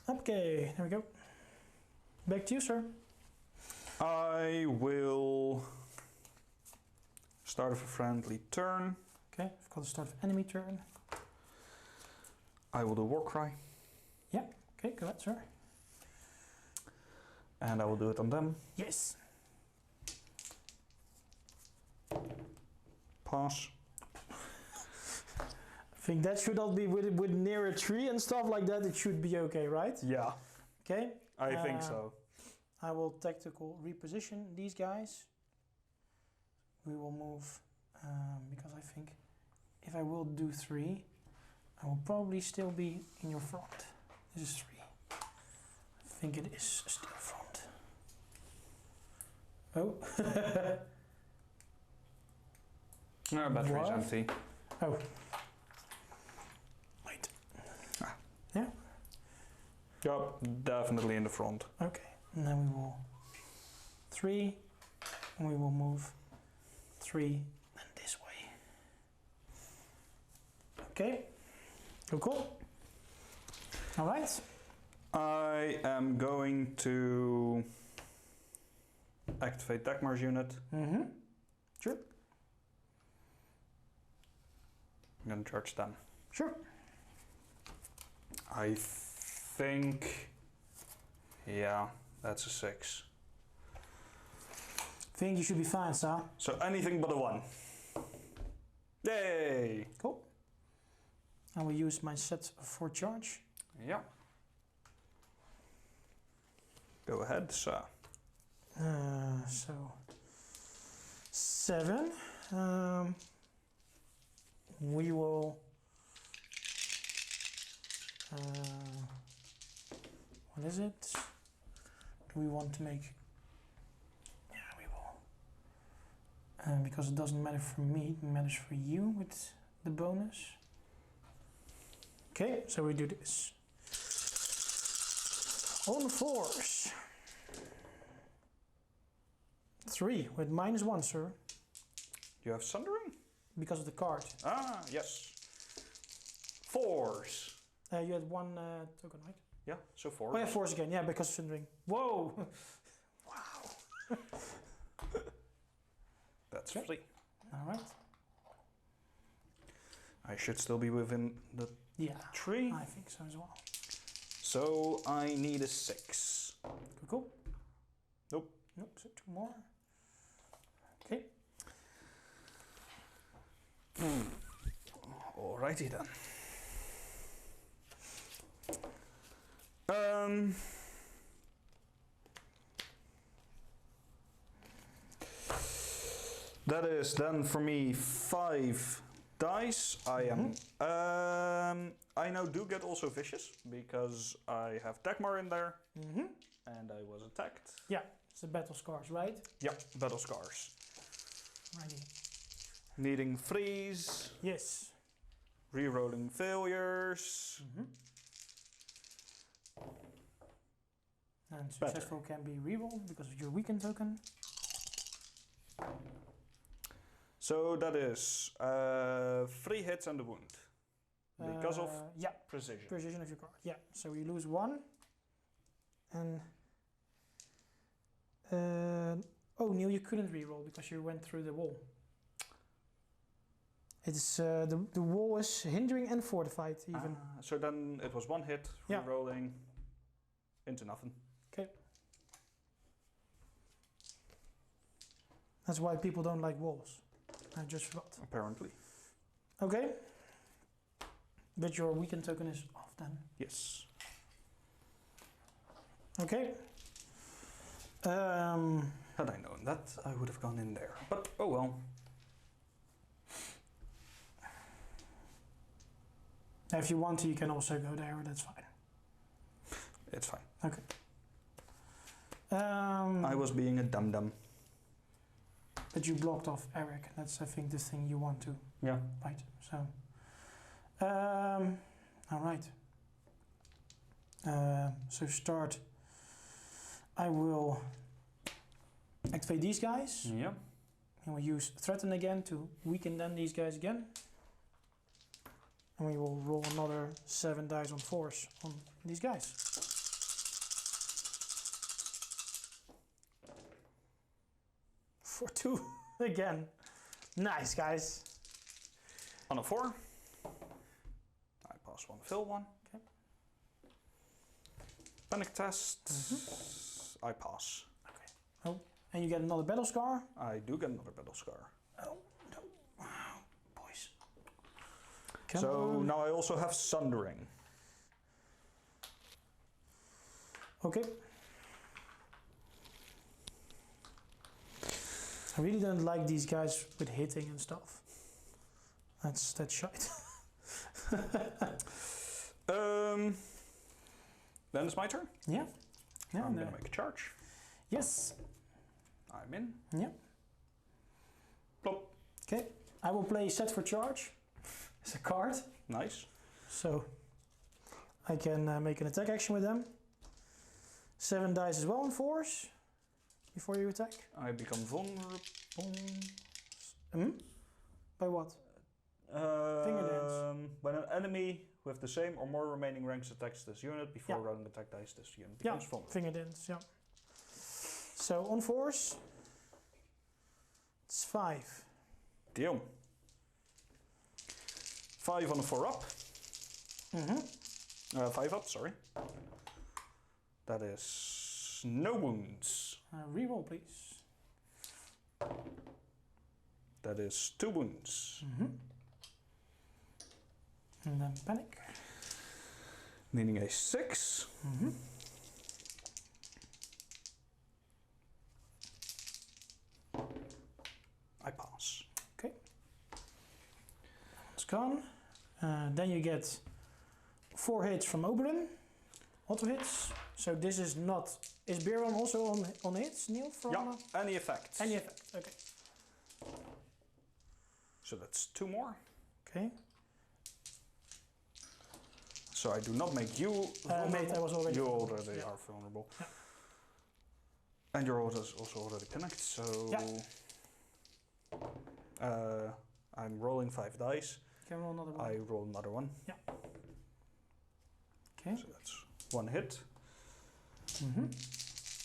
Okay, there we go. Back to you, sir. I will start with a friendly turn. Okay, I've got to start with enemy turn. I will do war cry. Yeah, okay, go ahead, sir. And I will do it on them. Yes. Pass. I think that should not be with near a tree and stuff like that. It should be okay, right? Yeah, Okay. I think so. I will tactical reposition these guys. We will move, because I think if I will do 3, I will probably still be in your front. This is 3. I think it is still front. Oh. No, battery's What? empty. Oh. Wait. Ah. Yeah? Yup, definitely in the front. Okay. And then we will 3, and we will move 3 and this way. Okay. Cool. All right. I am going to activate Dagmar's unit. Sure. I'm gonna charge them. Sure. I think, yeah, that's a 6. Think you should be fine, sir. So anything but a 1. Yay! Cool. I will use my set for charge. Yeah. Go ahead, sir. So 7. We will. What is it? Do we want to make? Yeah, we will. Because it doesn't matter for me, it matters for you with the bonus. Okay, so we do this. On 4s. 3 with -1, sir. You have Sundering? Because of the card. Ah, yes. 4s. You had 1 token, right? Yeah, so 4. Oh yeah, 4s again. Yeah, because of Sundering. Whoa! Wow. That's Okay. 3. All right. I should still be within the Yeah, 3. I think so as well. So I need a 6. Cool. Nope. Nope. So 2 more. Okay. Alrighty then. That is then for me 5 dice. I am. I now do get also vicious because I have Dagmar in there, and I was attacked. Yeah, it's the battle scars, right? Yeah, battle scars. Righty. Needing freeze. Yes. Rerolling failures. And successful can be rerolled because of your weaken token. So that is 3 hits and a wound. Because of precision. Precision of your card. Yeah. So you lose 1. And oh, Neil, you couldn't reroll because you went through the wall. It's the wall is hindering and fortified even. So then it was 1 hit, rerolling into nothing. Okay. That's why people don't like walls. I just forgot. Apparently. Okay. But your weaken token is off then. Yes. Okay. Had I known that, I would have gone in there. But oh well. If you want to, you can also go there. That's fine. It's fine. Okay. I was being a dum-dum. But you blocked off Erik. That's, I think, the thing you want to. Yeah. Right. So. All right. So start. I will activate these guys. Yeah. And we'll use threaten again to weaken then these guys again. And we will roll another 7 dice on force on these guys. For 2 again. Nice, guys. On a 4. I pass 1, fill 1. Okay. Panic test. I pass. Okay. Oh, and you get another battle scar. I do get another battle scar. Oh, no. Wow, boys. So now I also have Sundering. Okay. I really don't like these guys with hitting and stuff. That's shite. Then it's my turn. Yeah. Yeah. I'm gonna make a charge. Yes. I'm in. Yeah. Plop. Okay. I will play set for charge. It's a card. Nice. So I can make an attack action with them. 7 dice as well on force before you attack. I become vulnerable. By what? Finger dance. When an enemy with the same or more remaining ranks attacks this unit before rolling attack dice, this unit becomes vulnerable. Finger dance, yeah. So on force, it's 5. Deal. 5 on a 4 up. 5 up, sorry. That is no wounds. Reroll, please. That is 2 wounds. And then panic. Needing a 6. I pass. Okay. It's gone. Then you get 4 hits from Oberyn. Auto hits. So this is not. Is Biron also on hits, Neil? From, yeah, any effect. Any effect, okay. So that's 2 more. Okay. So I do not make you vulnerable. Mate, I was already you vulnerable. already are vulnerable. Yeah. And your auto is also already panicked, so I'm rolling 5 dice. Can roll another one. I roll another one. Yeah. Okay. So that's 1 hit.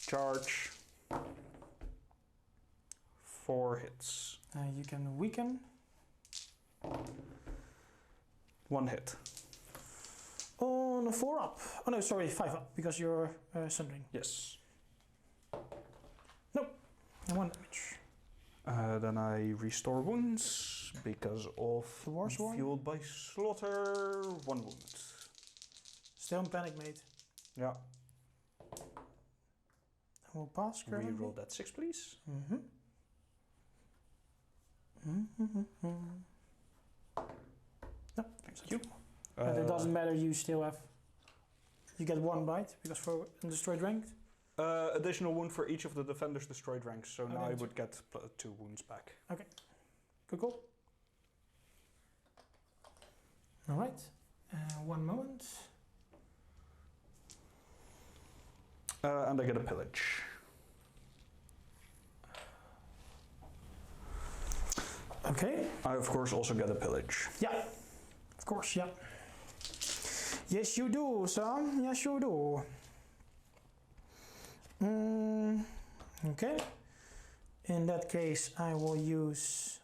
Charge. 4 hits. You can weaken. 1 hit. On a 4 up. Oh no, sorry, 5 up because you're sundering. Yes. Nope. 1 damage. Then I restore wounds because of fueled by slaughter. 1 wound. Still in panic, mate. Yeah. We'll pass. Reroll that 6, please. No, thank you. But it doesn't matter. You still have. You get 1 bite because for destroyed ranked. Additional wound for each of the defenders destroyed ranks. So now I would get 2 wounds back. Okay. Cool. All right. 1 moment. And I get a pillage. Okay. I of course also get a pillage. Yeah. Of course, yeah. Yes, you do, Sam. Yes, you do. Okay. In that case, I will use.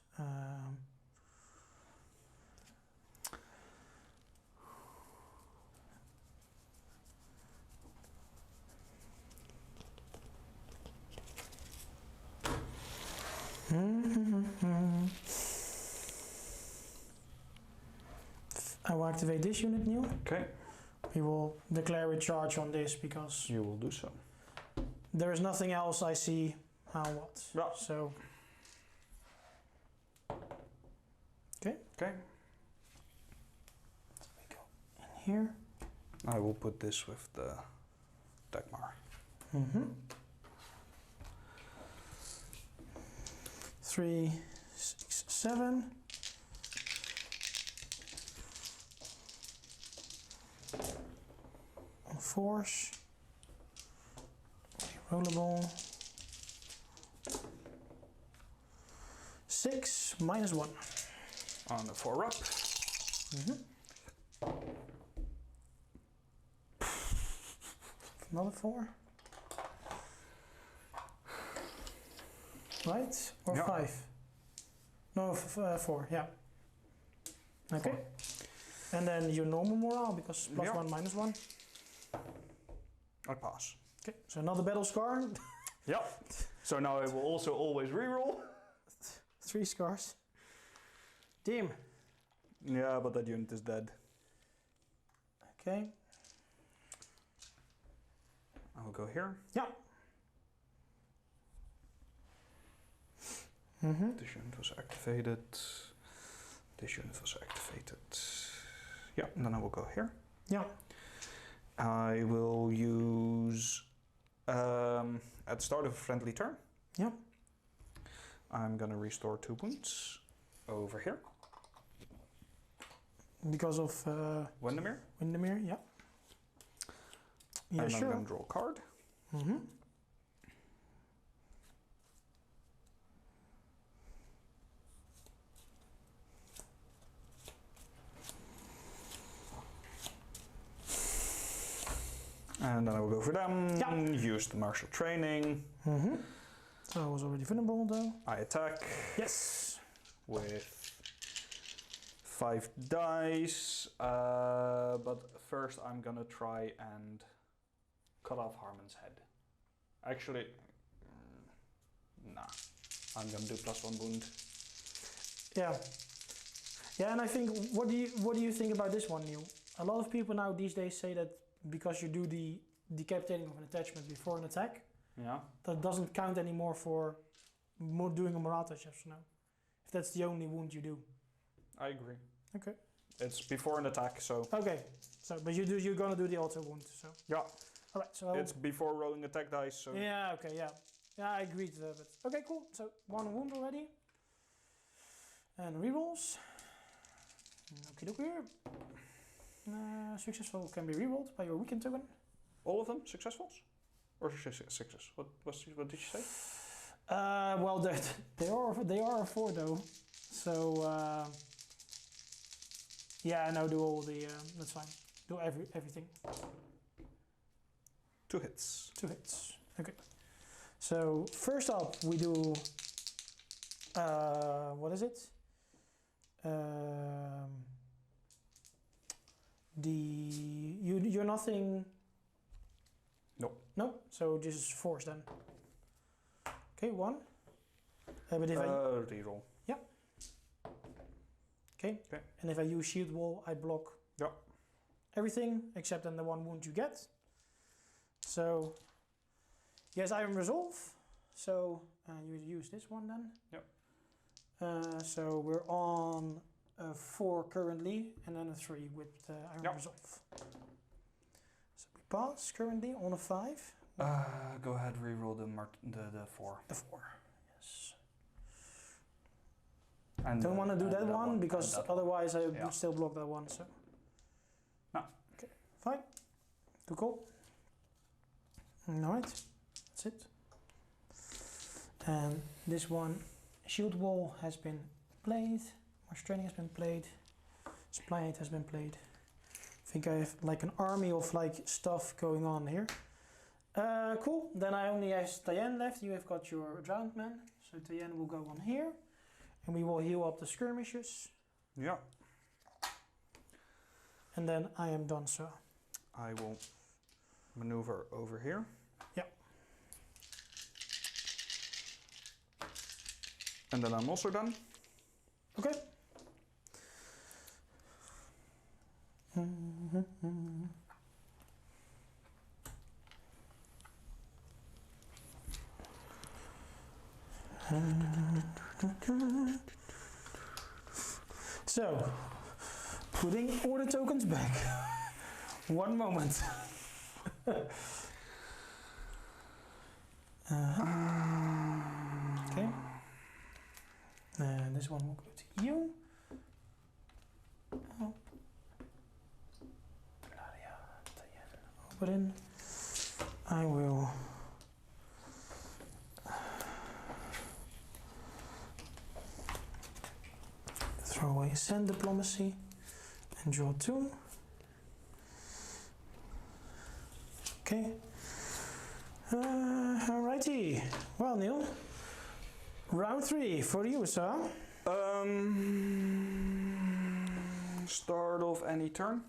I will activate this unit new. Okay. We will declare a charge on this because you will do so. There is nothing else I see how what. Yeah. So. Okay. Okay. So we go in here. I will put this with the Dagmar. 3, 6, 7. On force. Rollable. 6 minus 1. On the 4 up. Another 4. Right? Or 5? No, 4, yeah. Okay. 4. And then your normal morale because +1 minus 1. I pass. Okay, so another battle scar. Yep. So now I will also always reroll. 3 scars. Team. Yeah, but that unit is dead. Okay. I will go here. Yeah. This unit was activated. This unit was activated. Yeah, and then I will go here. Yeah. I will use at the start of a friendly turn. Yeah. I'm gonna restore 2 wounds over here. Because of Windermere? Windermere, yeah. Yeah, and sure. I'm gonna draw a card. And then I will go for them, use the martial training. So I was already vulnerable though. I attack. Yes. With 5 dice. But first I'm gonna try and cut off Harmen's head. Actually, nah. I'm gonna do +1 wound. Yeah. Yeah, and I think, what do you think about this one, Neil? A lot of people now these days say that because you do the decapitating of an attachment before an attack, that doesn't count anymore for doing a morale test, yes or no? If that's the only wound you do. I agree. Okay. It's before an attack, so. Okay. So, but you're gonna do the auto wound, so. Yeah. All right. So. It's before rolling attack dice, so. Yeah. Okay. Yeah. Yeah, I agree to that. But okay, cool. So 1 wound already. And rerolls. Okie dokie. Successful can be rerolled by your weekend token. All of them successes? Or sixes? What did you say? Well, they are a 4 though. So yeah, no, do all the. That's fine. Do everything. 2 hits. 2 hits. Okay. So first up we do. What is it? You're nothing. Nope. No. So this is force then. Okay, 1. But if I reroll. Yeah. Okay. And if I use shield wall, I block everything except then the 1 wound you get. So yes, I am resolve. So you use this one then. Yep. So we're on 4 currently, and then a 3 with Iron Resolve. So we pass currently on a 5. Go ahead, reroll the 4. The 4, yes. And don't want to do that one because otherwise I would still block that one. So. No. Okay, fine. Cool. Alright, that's it. And this one, shield wall has been played. March training has been played. Supply aid has been played. I think I have like an army of like stuff going on here. Cool. Then I only have Tyen left. You have got your drowned man, so Tyen will go on here, and we will heal up the skirmishes. Yeah. And then I am done. So I will maneuver over here. Yeah. And then I'm also done. Okay. So, putting order tokens back. One moment. Okay. This one will go to you. Oh. Open in. I will throw away send diplomacy and draw 2. Okay. Alrighty. Well, Neil. Round 3 for you, sir. Start of any turn.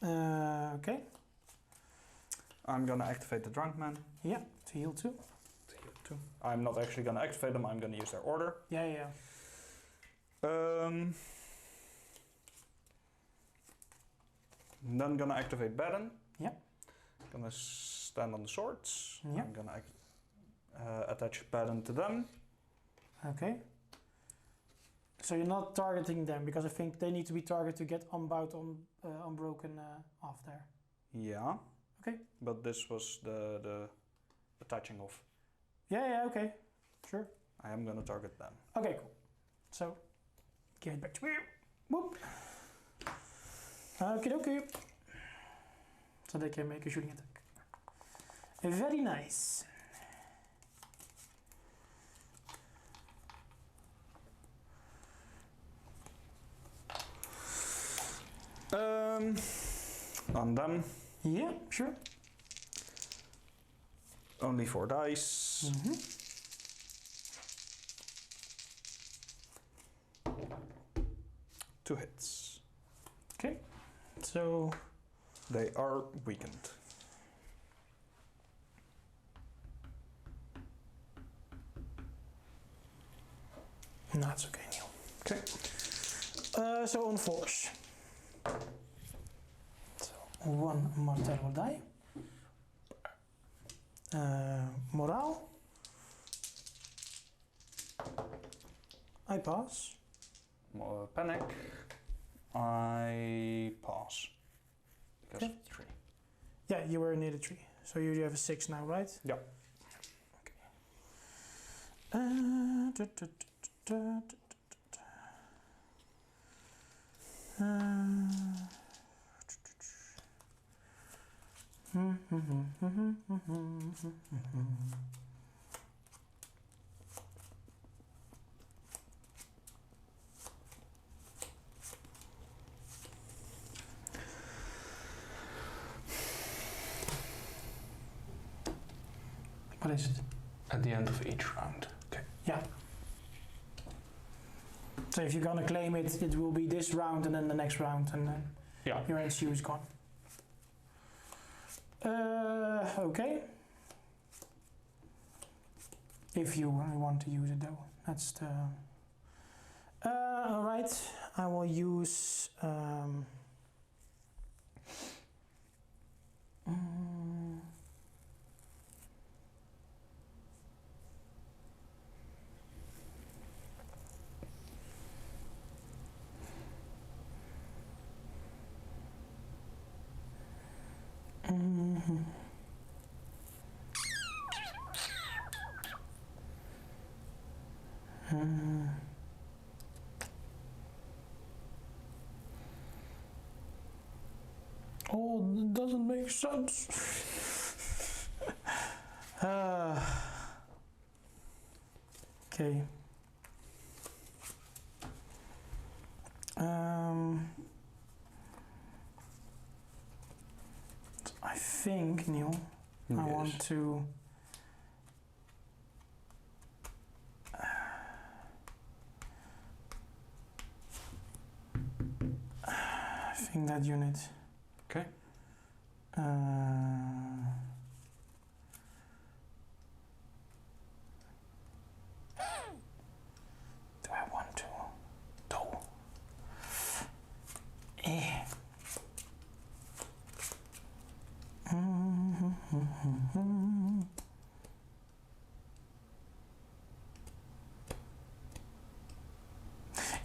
Okay. I'm gonna activate the drunk man. Yeah, to heal 2. I'm not actually gonna activate them, I'm gonna use their order. Yeah. Then gonna activate Baron. Yeah. Gonna stand on the swords. Yeah. I'm gonna attach Baron to them. Okay. So you're not targeting them because I think they need to be targeted to get unbound, unbroken off there. Yeah. Okay. But this was the attaching of. Yeah, okay. Sure. I am gonna target them. Okay, cool. So, give it back to me. Whoop. Okay. So they can make a shooting attack. Very nice. On them. Yeah, sure. Only 4 dice. Mm-hmm. 2 hits. Okay. So they are weakened. No, it's okay, Neil. Okay. So on force. So 1 Martell will die. Morale. I pass. Panic. I pass. Because Okay. 3. Yeah, you were near the tree. So you have a 6 now, right? Yeah. What is it? At the end of each round. Okay. Yeah. So if you're gonna claim it, it will be this round and then the next round, and then your NCU is gone. Okay. If you want to use it though. That's the... Alright, I will use... Oh, it doesn't make sense. Okay. I think, Neil, yes. I want to... I think that unit. Okay. Do I want to? No.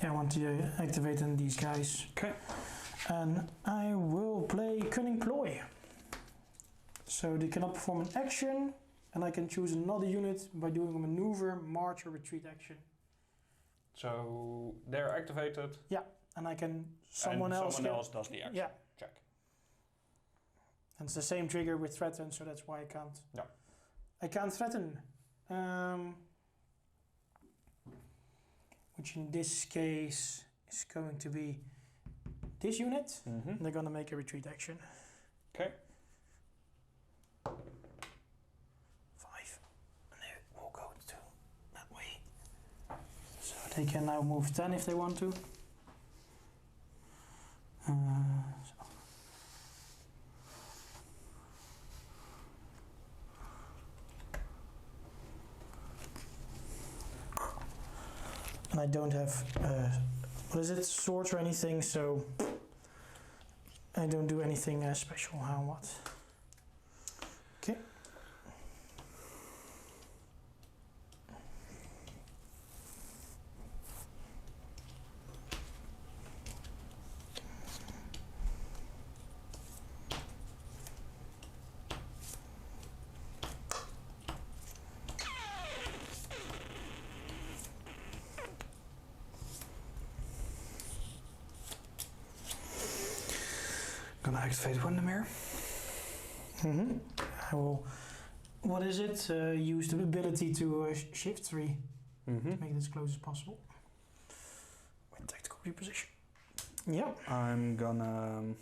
Yeah, I want to activate these guys. Okay. And I will play Cunning Ploy. So they cannot perform an action, and I can choose another unit by doing a maneuver, march, or retreat action. So they're activated. Yeah, and I can someone else does the action. Yeah. Check. And it's the same trigger with threaten, so that's why I can't. Yeah. I can't threaten. Which in this case is going to be this unit. Mm-hmm. And they're gonna make a retreat action. Okay. 5. And they will go to that way. So they can now move 10 if they want to. And I don't have, what is it, swords or anything, so I don't do anything special. How what? Okay. Gonna activate Windermere. Mm-hmm. I will, what is it? Use the ability to shift 3 to make it as close as possible. With tactical reposition. Yeah. I'm gonna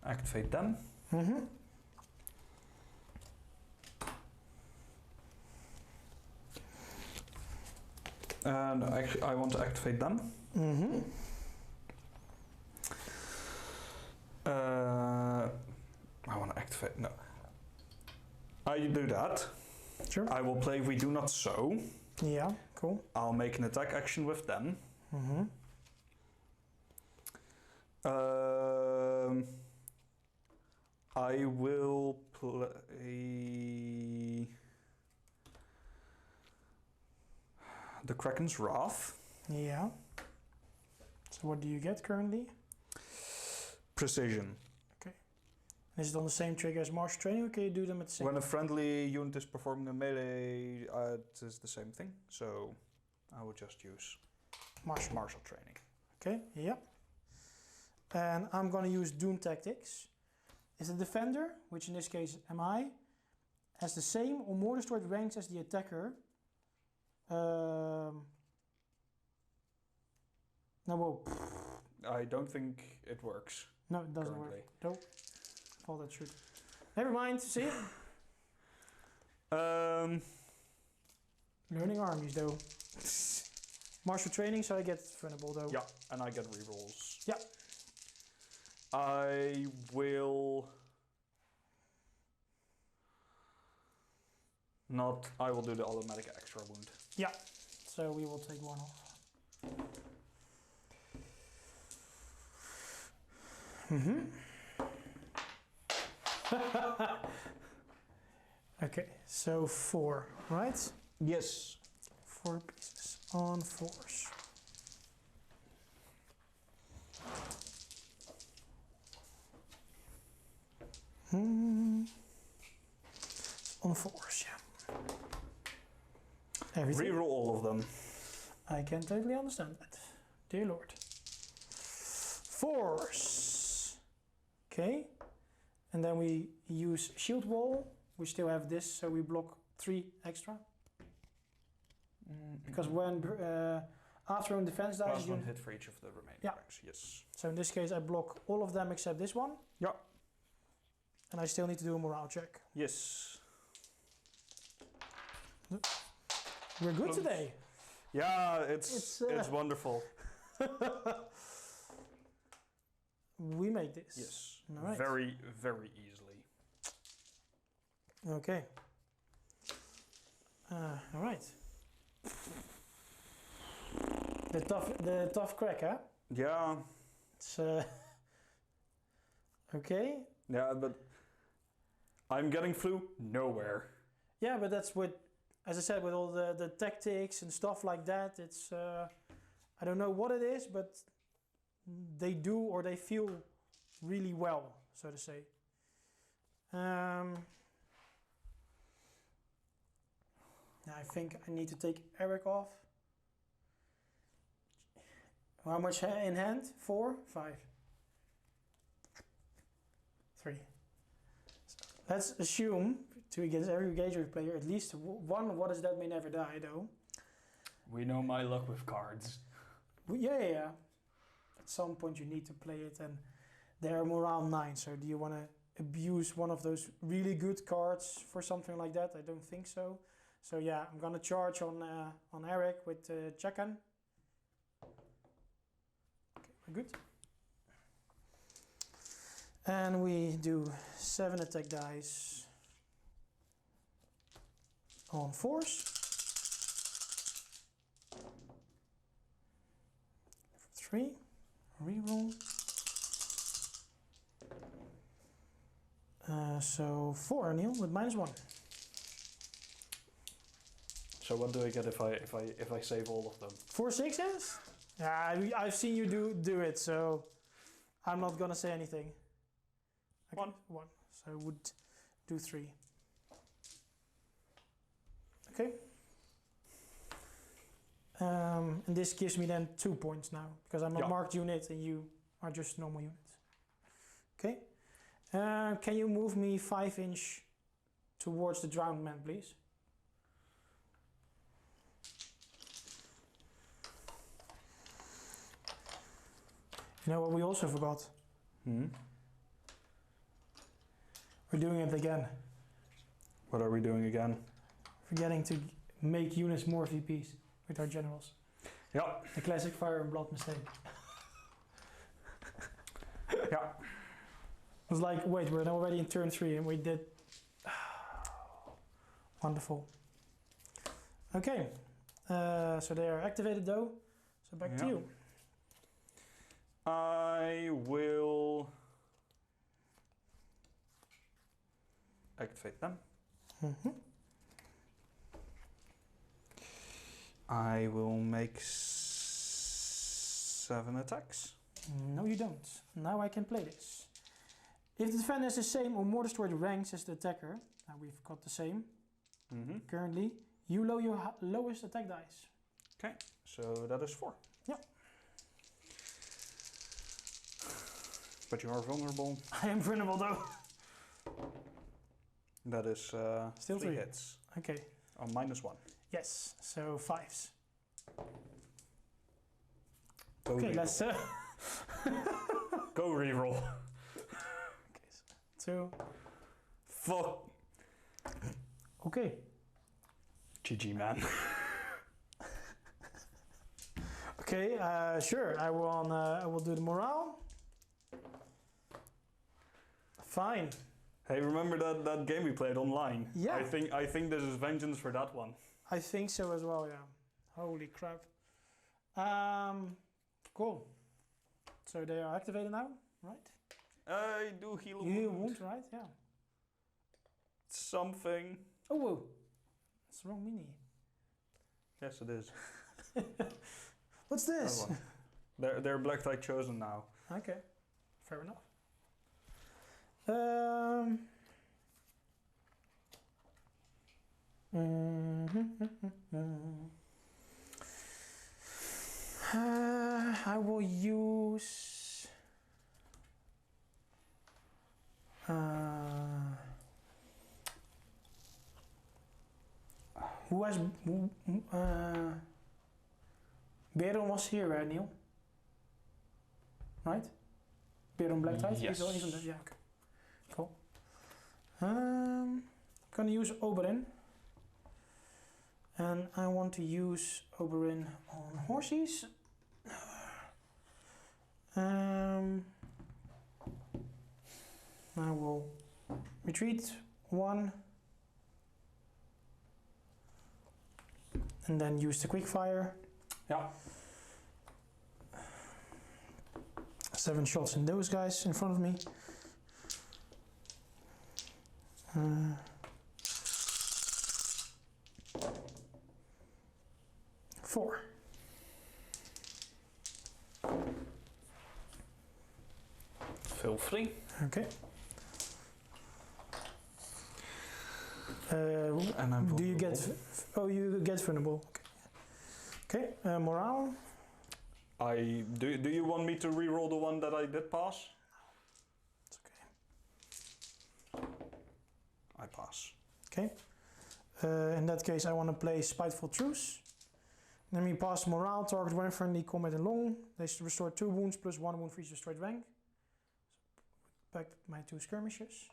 activate them. Mm-hmm. And I want to activate them. Mm-hmm. I want to activate, no. I do that. Sure. I will play We Do Not Sow. Yeah, cool. I'll make an attack action with them. Mm-hmm. I will play the Kraken's Wrath. Yeah. So what do you get currently? Precision. Okay. Is it on the same trigger as martial training, or can you do them at the same When a friendly unit is performing a melee, it is the same thing. So I will just use martial training. Okay, yeah. And I'm gonna use Doom Tactics. Is the defender, which in this case am I, has the same or more distorted ranks as the attacker. No, whoa. I don't think it works. No, it doesn't currently. work. Nope. Thought that should. Never mind. See. Learning armies though. Martial training, so I get vulnerable though. Yeah, and I get rerolls. Yeah. I will Not, I will do the automatic extra wound. Yeah, so we will take 1 off. Okay, so 4, right? Yes. 4 pieces on 4s. On 4s, yeah. Everything. Reroll all of them. I can totally understand that. Dear Lord. 4s. Okay. And then we use shield wall. We still have this, so we block 3 extra. Because when after on defense dice, plus 1 hit for each of the remaining ranks. Yes. So in this case, I block all of them except this one. Yeah. And I still need to do a morale check. Yes. We're good today. Yeah, it's wonderful. We made this. Yes. All right. Very, very easily. Okay. All right. The tough crack, huh? Yeah. It's okay. Yeah, but I'm getting through nowhere. Yeah, but that's what, as I said, with all the tactics and stuff like that, it's I don't know what it is, but they do or they feel really well, so to say. I think I need to take Erik off. How much in hand? 4? 5? 3. So let's assume, to against every Greyjoy player, at least one What Is That May Never Die, though. We know my luck with cards. Yeah. At some point you need to play it, and they're morale 9, so do you want to abuse one of those really good cards for something like that? I don't think so. So yeah, I'm gonna charge on Erik with Chakan. Okay, we're good. And we do 7 attack dice on 4s. 3, reroll. So 4, Neil, with -1. So what do I get if I save all of them? 4 6s? Yeah, I've seen you do it, so I'm not gonna say anything. Okay, 1. So I would do 3. Okay. And this gives me then 2 points now, because I'm a marked unit and you are just normal units. Okay. Can you move me 5 inch towards the drowned man, please? You know what we also forgot? We're doing it again. What are we doing again? Forgetting to make units more VPs with our generals. Yeah. The classic fire and blood mistake. Yeah. It was like, wait, we're already in turn 3 and we did... Wonderful. Okay. So they are activated though. So back to you. I will activate them. I will make 7 attacks. No, you don't. Now I can play this. If the defender has the same or more destroyed ranks as the attacker, now we've got the same currently, you lower your lowest attack dice. Okay, so that is 4. Yep. But you are vulnerable. I am vulnerable though. That is still 3 3 hits. Okay. On -1. Yes, so 5s. Go okay, reroll. let's go reroll. Okay, so 2. Fuck. Okay. GG, man. Okay, sure. I will do the morale. Fine. Hey, remember that game we played online? Yeah. I think this is vengeance for that one. I think so as well, yeah. Holy crap. Cool. So they are activated now, right? I do heal a You heal wound. wound, right? Yeah. Something. Oh, whoa. That's the wrong mini. Yes, it is. What's this? They're Black Tide chosen now. Okay, fair enough. I will use who has Beron was here, right, Neil? Right? Beron Black Tide? Yes. He's on that, yeah, okay. Cool. Gonna use Oberyn. And I want to use Oberyn on horses. I will retreat 1. And then use the quickfire. Yeah. 7 shots in those guys in front of me. 4. Feel free. Okay. And I'm do you get? vulnerable. Oh, you get vulnerable. Okay. Okay. Morale. Do you want me to reroll the one that I did pass? It's okay. I pass. Okay. In that case, I want to play Spiteful Truce. Let me pass morale. Target one friendly combat along. They restore 2 wounds plus 1 wound for each destroyed rank. Back my 2 skirmishes.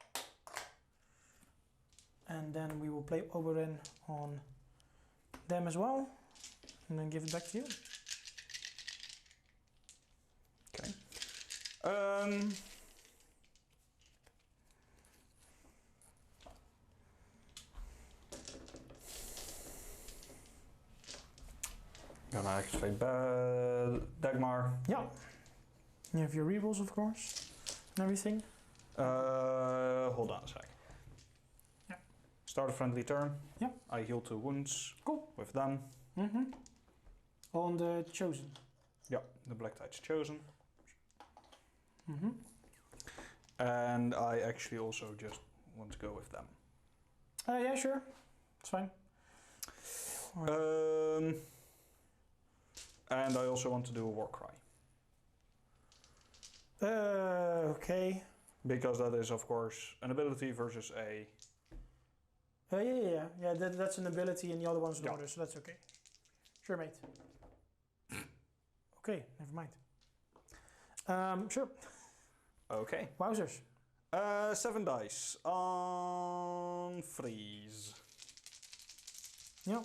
And then we will play Oberyn on them as well. And then give it back to you. Okay. Gonna activate Dagmar. Yeah. You have your rerolls, of course, and everything. Hold on a sec. Yeah. Start a friendly turn. Yeah. I heal 2 wounds. Cool. With them. Mm-hmm. On the chosen. Yeah, the Black Tide's chosen. Mm-hmm. And I actually also just want to go with them. Yeah, sure. It's fine. And I also want to do a war cry. Okay. Because that is, of course, an ability versus a... Yeah, that's an ability and the other one's an order, so that's okay. Sure, mate. Okay, never mind. Sure. Okay. Wowzers. 7 dice on freeze. Yeah.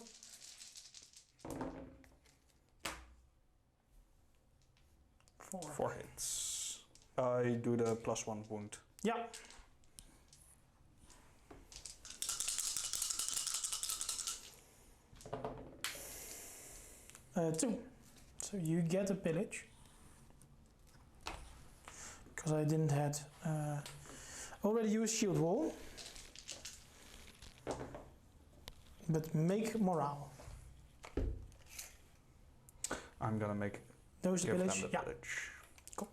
Four. 4 hits. I do the +1 wound. Yeah. Two. So you get a pillage. Because I didn't had already used shield wall. But make morale. I'm gonna make Those give pillage. them the pillage. Cool.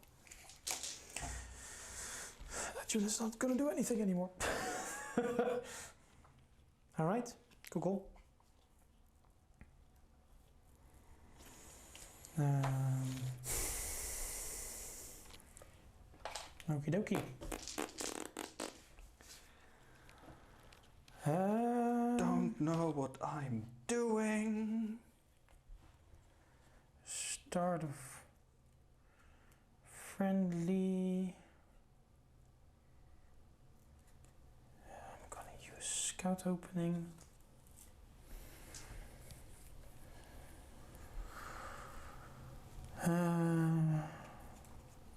That unit's not gonna do anything anymore. Alright, cool. Okie dokie. Don't know what I'm doing. Start of friendly. I'm gonna use scout opening.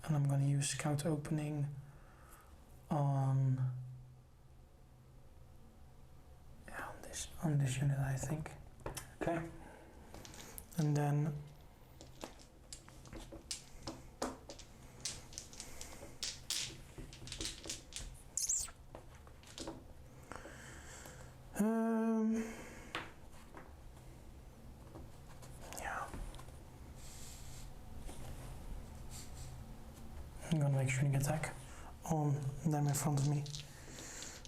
And I'm gonna use scout opening on is on this unit, I think. Okay. And then yeah. I'm gonna make shooting attack on them in front of me.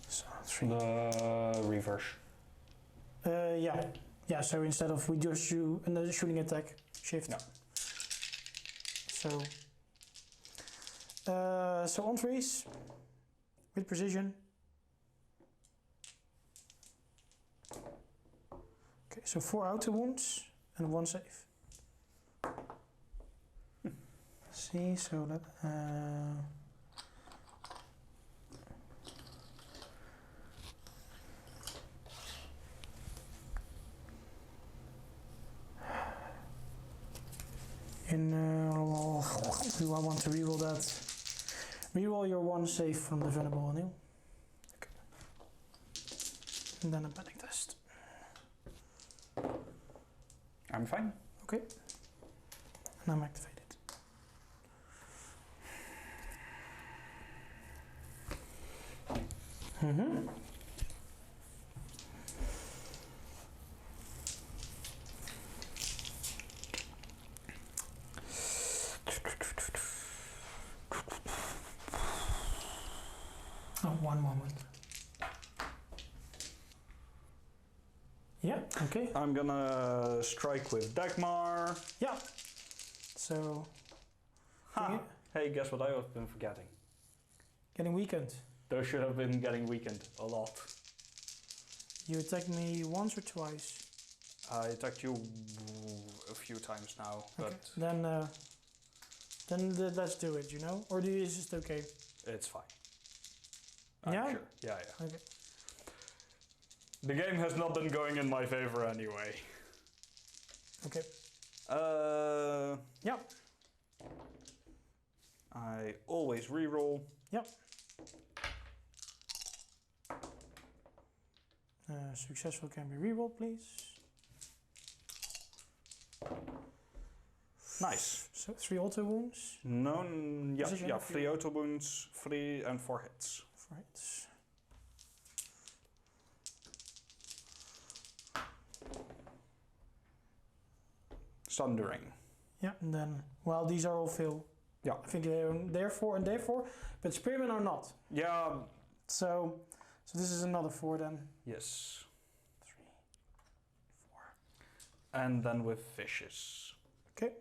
So 3. The reverse. Yeah. Yeah, so instead of we just do another shooting attack, shift. No. So on 3s with precision. Okay, so 4 outer wounds and 1 save. See, so that do I want to reroll that? Reroll your 1 save from the vulnerable anil. Okay. And then a panic test. I'm fine. Okay. And I'm activated. Mm-hmm. Oh, one moment. Yeah, okay. I'm gonna strike with Dagmar. Yeah. So. Ha! Hey, guess what I've been forgetting? Getting weakened. Those should have been getting weakened a lot. You attacked me once or twice? I attacked you a few times now, Okay. but Then let's do it, you know? Or is it okay? it's fine. Yeah? I'm sure. Yeah, yeah. Okay. The game has not been going in my favor anyway. Okay. Yeah. I always reroll. Yep. Successful can be rerolled, please. Nice. So 3 auto wounds. No, yeah, Precision, yeah, 3 auto wounds, 3 and 4 hits. 4 hits. Sundering. Yeah, and then, well, these are all fail. Yeah. I think they're 4 and they're 4, but spearmen are not. Yeah. So this is another 4 then. Yes. 3, 4. And then with fishes. Okay.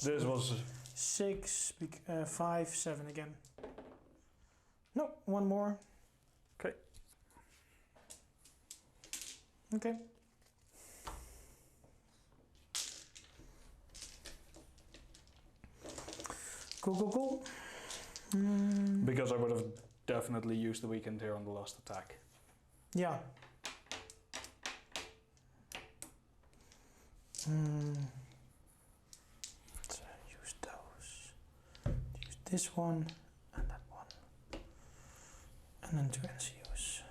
This was 6, 5, 7 again. No, 1 more. okay. Okay. Cool. Because I would have definitely used the weekend here on the last attack. Yeah. Let's use those. Use this one and that one. And then 2 NCUs.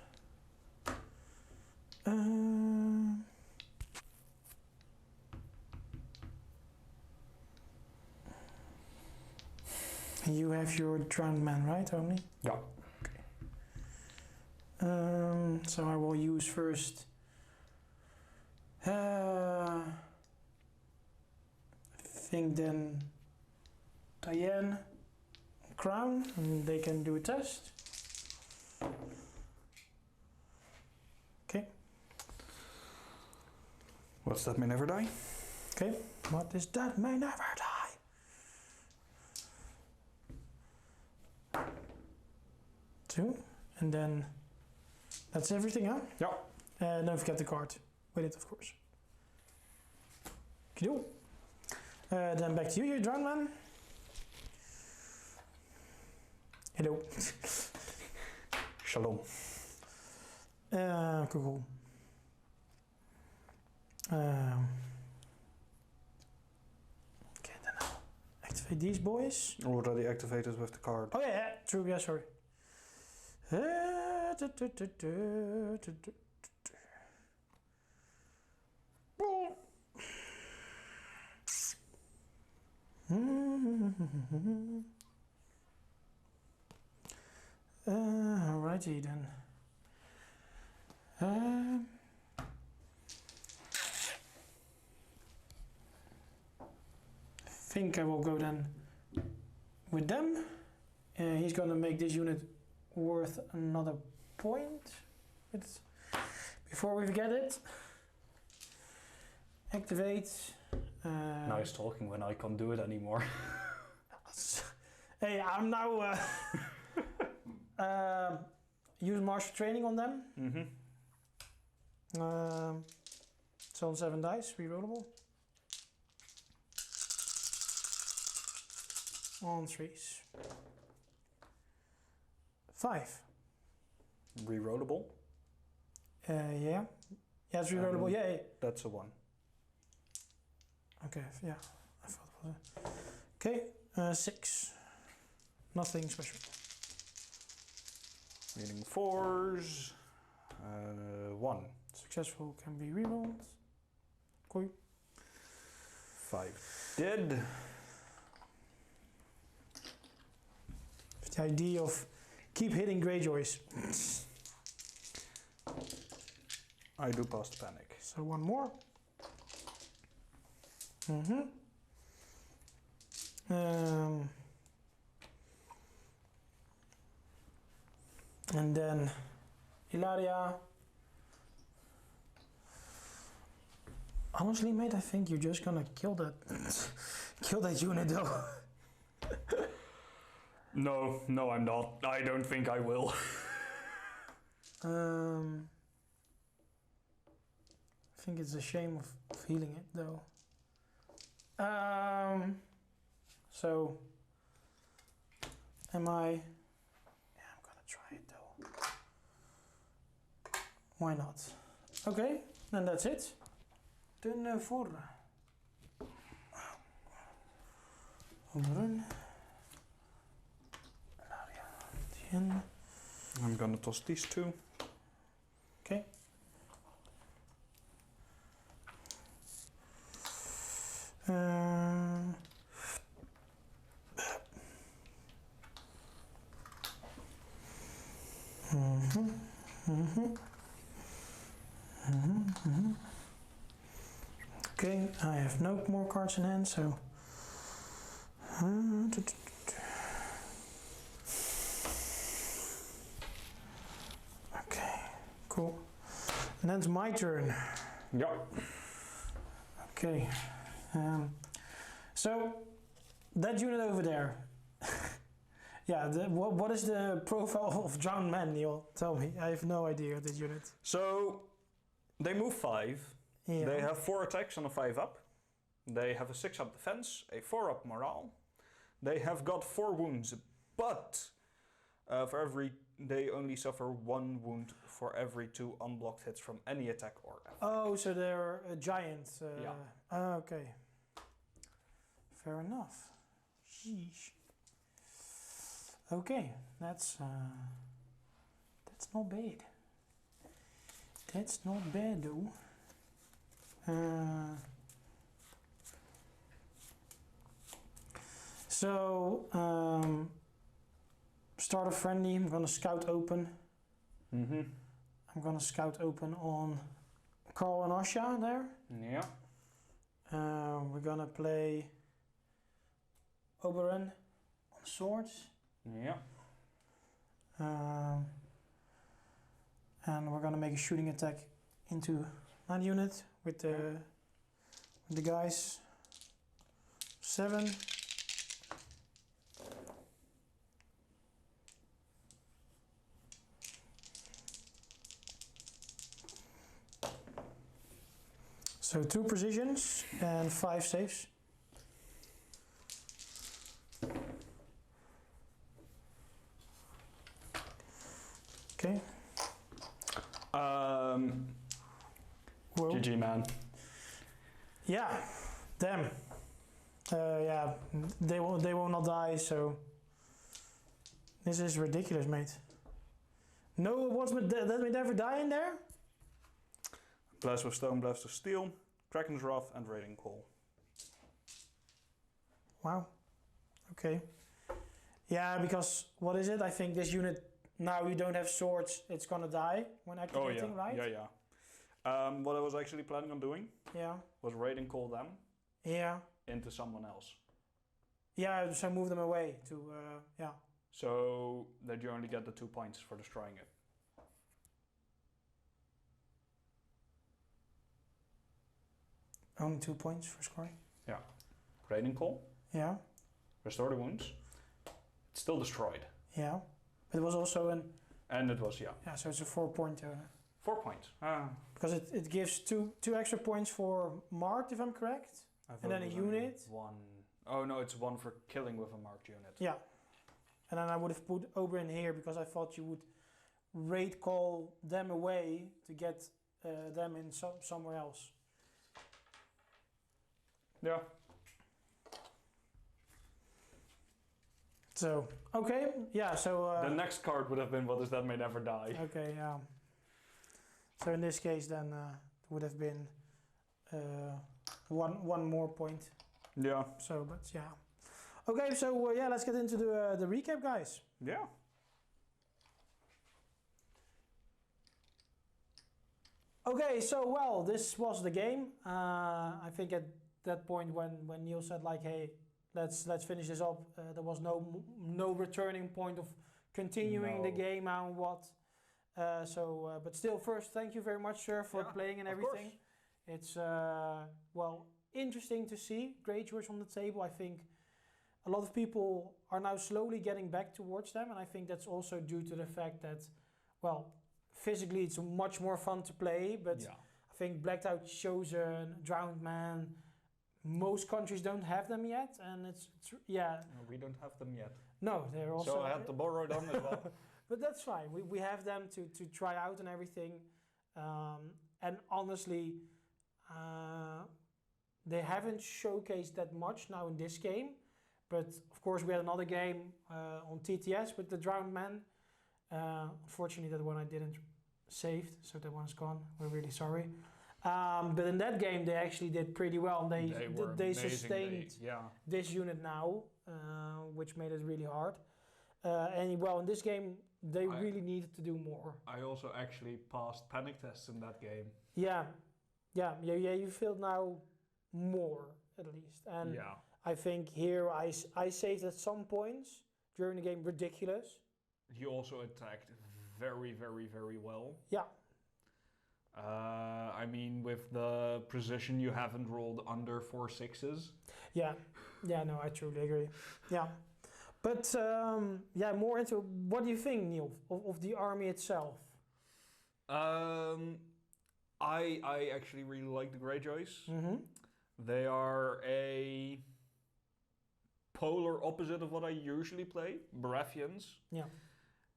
You have your drowned man, right, only? Yeah. Okay. So I will use first. I think then Diane, Crown, and they can do a test. Okay. What's that may never die? Okay. What is that may never die? 2, and then that's everything, huh? Yeah. Don't forget the card with it, of course. Cool. Then back to you drowned man. Hello. Shalom. Cool. Okay, then I'll activate these boys. Already activated with the card. Oh yeah, true, yeah, sorry. Alrighty then. I think I will go then with them. He's gonna make this unit worth another point. Before we forget it. Activate. Nice talking when I can't do it anymore. Hey, I'm now use martial training on them. It's on 7 dice, rerollable. On 3s. 5. Rerollable? Yeah. Yeah, it's rerollable. Yeah. That's a 1. Okay, yeah. I thought it was okay, 6. Nothing special. Meaning 4s. 1. Successful can be rerolled. Cool. 5. Dead. The idea of keep hitting Greyjoys. I do past panic. So 1 more. And then Ilaria. Honestly, mate, I think you're just gonna kill that unit though. No, I'm not. I don't think I will. I think it's a shame of healing it though. So am I? Yeah, I'm gonna try it though. Why not? Okay, then that's it. Ten voor. Run. I'm gonna toss these 2. Okay. Okay, I have no more cards in hand, so okay, cool. And then it's my turn. Yeah. Okay. So that unit over there. Yeah, what is the profile of drowned men, Neil? Tell me. I have no idea this unit. So they move 5. Yeah. They have 4 attacks and a 5 up. They have a 6 up defense, a 4 up morale. They have got 4 wounds, but they only suffer 1 wound for every 2 unblocked hits from any attack or effort. Oh, so they're a giant. Yeah. Okay. Fair enough. Sheesh. Okay, that's not bad. That's not bad though. Start a friendly. I'm gonna scout open. I'm gonna scout open on Carl and Asha there. Yeah. We're gonna play Oberon on swords. Yeah. And we're gonna make a shooting attack into that unit with the guys. 7. So 2 precisions and 5 saves. Okay. GG, man. Yeah, damn. Yeah, they will not die. So this is ridiculous, mate. No, that we never die in there? Blast with Stone, Blast with Steel, Kraken's Wrath, and Raiding Call. Wow. Okay. Yeah, because what is it? I think this unit, now you don't have swords, it's gonna die when activating, right? Yeah. What I was actually planning on doing was Raiding Call them into someone else. Yeah, so move them away to, So that you only get the 2 points for destroying it. Only 2 points for scoring? Yeah. Raiding Call. Yeah. Restore the wounds. It's still destroyed. Yeah. But it was also an... And it was, Yeah, so it's a 4 point. 4 points. Because it gives two extra points for marked, if I'm correct. And then a unit. One. Oh no, it's 1 for killing with a marked unit. Yeah. And then I would have put Oberyn here because I thought you would raid call them away to get them in somewhere else. Yeah. So, okay, yeah, so... the next card would have been What Is That May Never Die. Okay, yeah. So in this case then it would have been one more point. Yeah. So, but yeah. Okay, so yeah, let's get into the recap, guys. Yeah. Okay, so well, this was the game. I think at that point when Neil said like, hey, let's finish this up, there was no returning point of continuing the game and what. But still, first, thank you very much, sir, for playing and everything. It's well, interesting to see Greyjoys on the table. I think a lot of people are now slowly getting back towards them, and I think that's also due to the fact that, well, physically it's much more fun to play, but I think Blacked Out Chosen, Drowned Man, most countries don't have them yet, and it's No, we don't have them yet. No, they're also... So I had to borrow them as well. But that's fine. We have them to try out and everything. And honestly, they haven't showcased that much now in this game. But of course, we had another game on TTS with the Drowned Man. Unfortunately, that one I didn't save, so that one's gone. We're really sorry. But in that game, they actually did pretty well. They sustained this unit now, which made it really hard. And well, in this game, they really needed to do more. I also actually passed panic tests in that game. Yeah. You failed now more at least, and I think here I saved at some points during the game ridiculous. You also attacked very, very, very well. Yeah. I mean, with the precision, you haven't rolled under 4 6s. Yeah, no, I truly agree. Yeah. But more into what do you think, Neil, of the army itself? I actually really like the Greyjoys. Mm-hmm. They are a polar opposite of what I usually play, Baratheons. Yeah.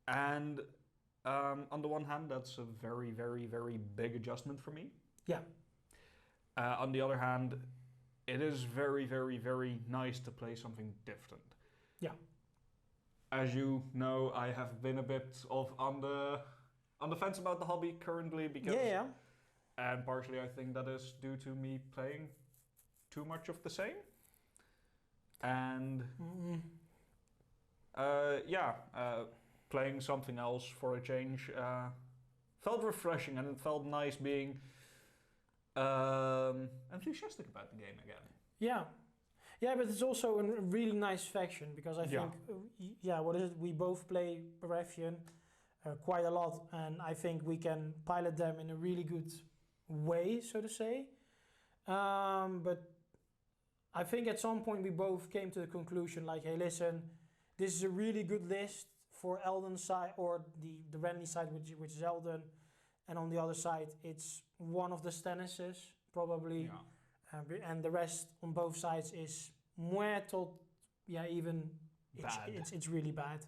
And on the one hand, that's a very, very, very big adjustment for me. Yeah. On the other hand, it is very, very, very nice to play something different. Yeah. As you know, I have been a bit on the fence about the hobby currently because and partially I think that is due to me playing too much of the same. And playing something else for a change felt refreshing, and it felt nice being enthusiastic about the game again. Yeah, but it's also a really nice faction because I think, what is it? We both play Baratheon quite a lot, and I think we can pilot them in a really good way, so to say. But I think at some point we both came to the conclusion like, hey, listen, this is a really good list for Elden side, or the Renly side, which is Elden, and on the other side it's one of the Stannises probably. Yeah. And the rest on both sides is even it's really bad.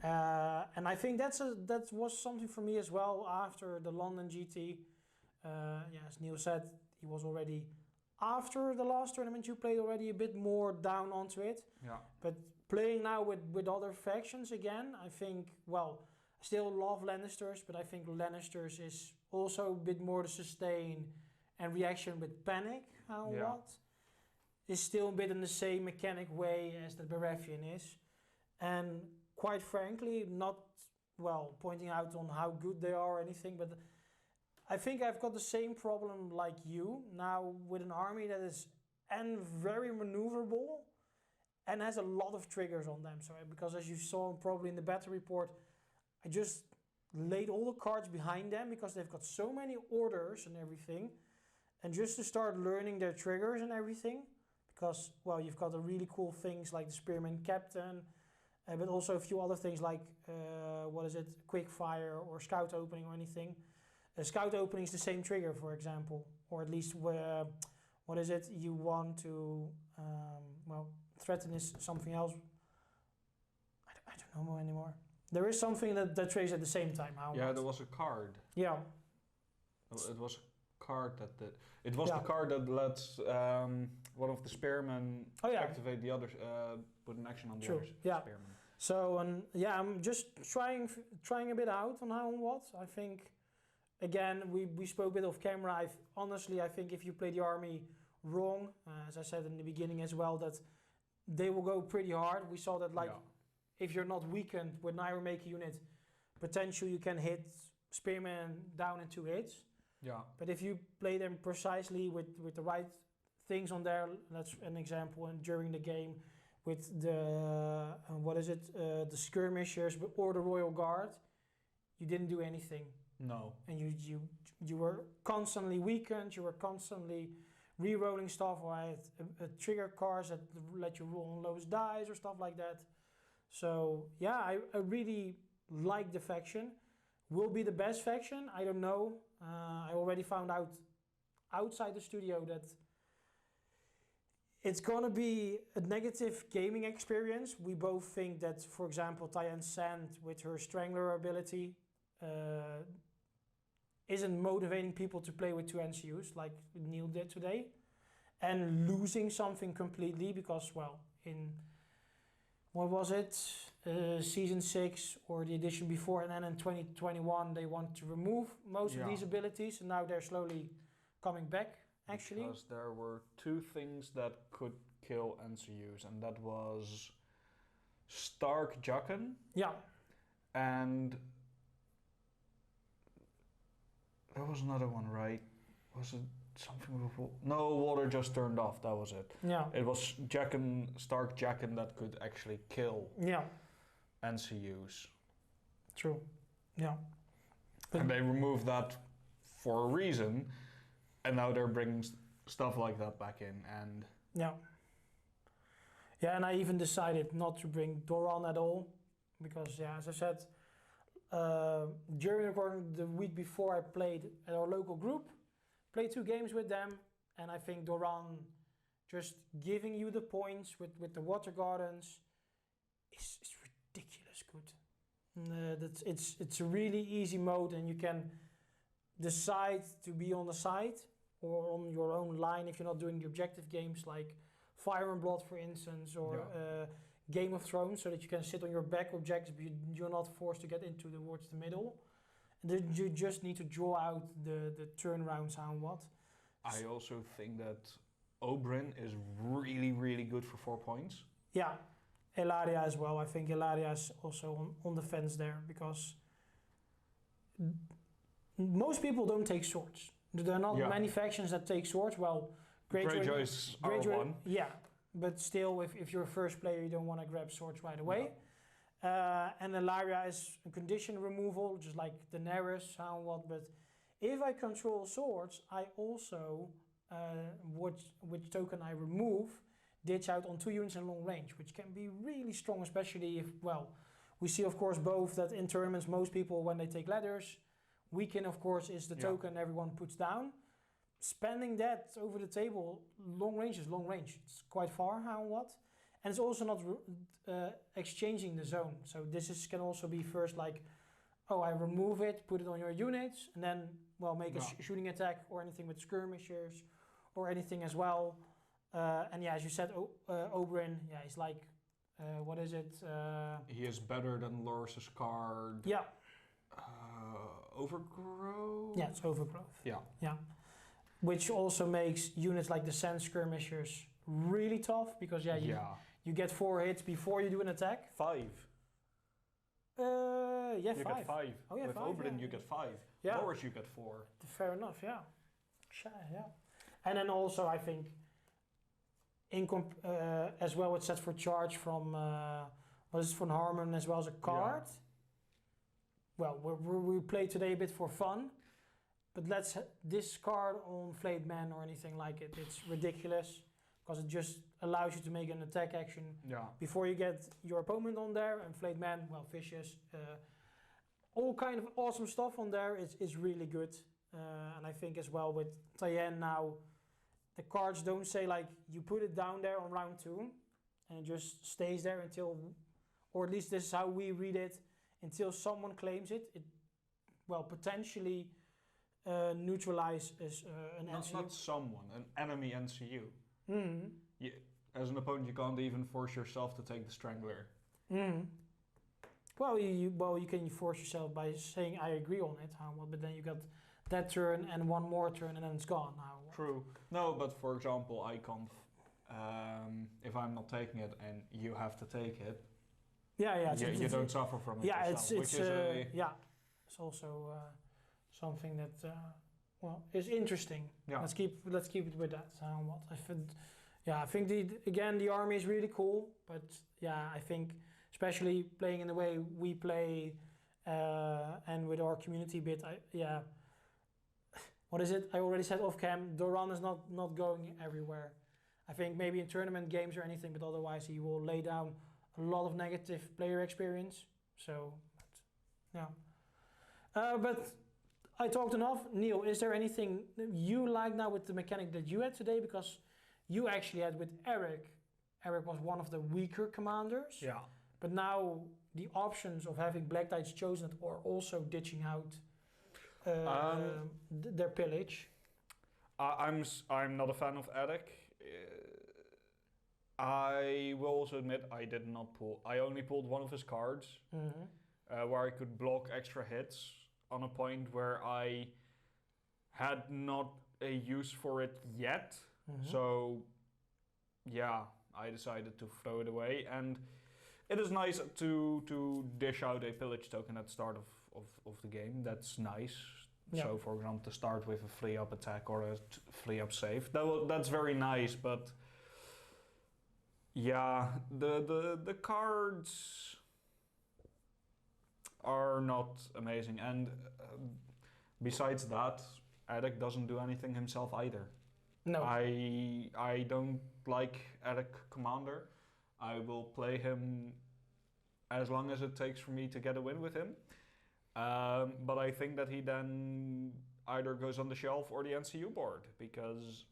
And I think that was something for me as well after the London GT. As Neil said, he was already after the last tournament you played already a bit more down onto it. Yeah. But playing now with other factions again, I think, well, Still love Lannisters, but I think Lannisters is also a bit more the sustain and reaction with panic. Is still a bit in the same mechanic way as the Baratheon is. And quite frankly, not, pointing out on how good they are or anything, but I think I've got the same problem like you now with an army that is very maneuverable and has a lot of triggers on them. So because as you saw probably in the battle report, I just laid all the cards behind them because they've got so many orders and everything. And just to start learning their triggers and everything, because, you've got the really cool things like the Spearman Captain, but also a few other things like, quick fire or scout opening or anything. Scout opening is the same trigger, for example, or at least you want to, threaten is something else. I don't know anymore. There is something that triggers at the same time. There was a card. Yeah. It was a card that it was the card that lets one of the spearmen activate the other, put an action on the other spearman. So I'm just trying a bit out on how and what. I think again we spoke a bit off camera. I think if you play the army wrong, as I said in the beginning as well, that they will go pretty hard. We saw that if you're not weakened with an Ironmaker unit, potentially you can hit spearmen down in 2 hits. Yeah. But if you play them precisely with the right things on there, that's an example. And during the game, with the the skirmishers or the Royal Guard, you didn't do anything. No. And you were constantly weakened. You were constantly re-rolling stuff, or trigger cards that let you roll on lowest dice or stuff like that. So I really like the faction. Will be the best faction? I don't know. I already found out outside the studio that it's gonna be a negative gaming experience. We both think that, for example, Tyann Sand with her Strangler ability isn't motivating people to play with 2 NCUs like Neil did today, and losing something completely because, in what was it, season 6 or the edition before, and then in 2021 they want to remove most of these abilities, and now they're slowly coming back. Actually, because there were 2 things that could kill NCUs, and that was Stark Jaqen. Yeah. And there was another one, right? Was it something with no, water just turned off, that was it. Yeah. It was Stark Jaqen that could actually kill NCUs. True. Yeah. And they removed that for a reason, and now they're bringing stuff like that back in, and and I even decided not to bring Doran at all, because as I said, during the week before, I played at our local group, played 2 games with them, and I think Doran just giving you the points with the Water Gardens is ridiculous good. It's a really easy mode, and you can decide to be on the side or on your own line if you're not doing the objective games like Fire and Blood, for instance, or Game of Thrones, so that you can sit on your back objectives, but you're not forced to get towards the middle. And then you just need to draw out the turnarounds and what. I also think that Oberyn is really, really good for 4 points. Yeah, Elaria as well. I think Elaria is also on the fence there, because most people don't take swords. There are not many factions that take swords. Greyjoy's R1. Yeah, but still, if you're a first player, you don't want to grab swords right away. No. And Elaria is a condition removal, just like Daenerys, somewhat. But if I control swords, I also, which token I remove, ditch out on 2 units in long range, which can be really strong, especially if, we see, of course, both that in tournaments, most people, when they take ladders, weaken, of course, is the token everyone puts down. Spending that over the table, long range is long range. It's quite far, how and what. And it's also not exchanging the zone. So this can also be first like, I remove it, put it on your units, and then, make a shooting attack or anything with skirmishers or anything as well. And as you said, Oberyn, he's like, what is it? He is better than Loris's card. Yeah. Overgrowth? Yeah, it's Overgrowth. Yeah. Yeah. Which also makes units like the Sand Skirmishers really tough because you get 4 hits before you do an attack. 5. Yeah, you 5. Get 5. Oh yeah, with 5. Oberyn Yeah. you get 5. Yeah. Loras you get 4. Fair enough. Yeah. Yeah. And then also I think, as well, it's set for charge from from Harmen as well as a card. Yeah. Well, we play today a bit for fun, but let's discard on Flayed Man or anything like it. It's ridiculous because it just allows you to make an attack action before you get your opponent on there. And Flayed Man, well, fishes, all kind of awesome stuff on there is really good. And I think as well with Tyen now, the cards don't say like you put it down there on round 2 and it just stays there until, or at least this is how we read it, until someone claims it. It potentially neutralizes an NCU. Not someone, an enemy NCU. Mm-hmm. As an opponent, you can't even force yourself to take the Strangler. Mm-hmm. Well, you can force yourself by saying I agree on it, but then you got that turn and one more turn and then it's gone. True. No, but for example, Iconf, if I'm not taking it and you have to take it, you don't suffer from it. Yeah, yourself, it's also something that is interesting. Yeah. Let's keep it with that. I think the army is really cool, but I think especially playing in the way we play and with our community bit, what is it? I already said off cam, the run is not going everywhere. I think maybe in tournament games or anything, but otherwise he will lay down a lot of negative player experience. So, but I talked enough. Neil, is there anything you like now with the mechanic that you had today? Because you actually had with Erik. Erik was one of the weaker commanders. Yeah. But now the options of having Black Knights chosen or also ditching out their pillage. I'm not a fan of Erik. I will also admit I did not pull. I only pulled one of his cards where I could block extra hits on a point where I had not a use for it yet. So I decided to throw it away, and it is nice to dish out a pillage token at the start of the game. That's nice. Yeah. So for example, to start with a free up attack or a free up save. That's very nice, but the cards are not amazing, and besides that, Erik doesn't do anything himself either. No. I don't like Erik Commander. I will play him as long as it takes for me to get a win with him. But I think that he then either goes on the shelf or the NCU board, because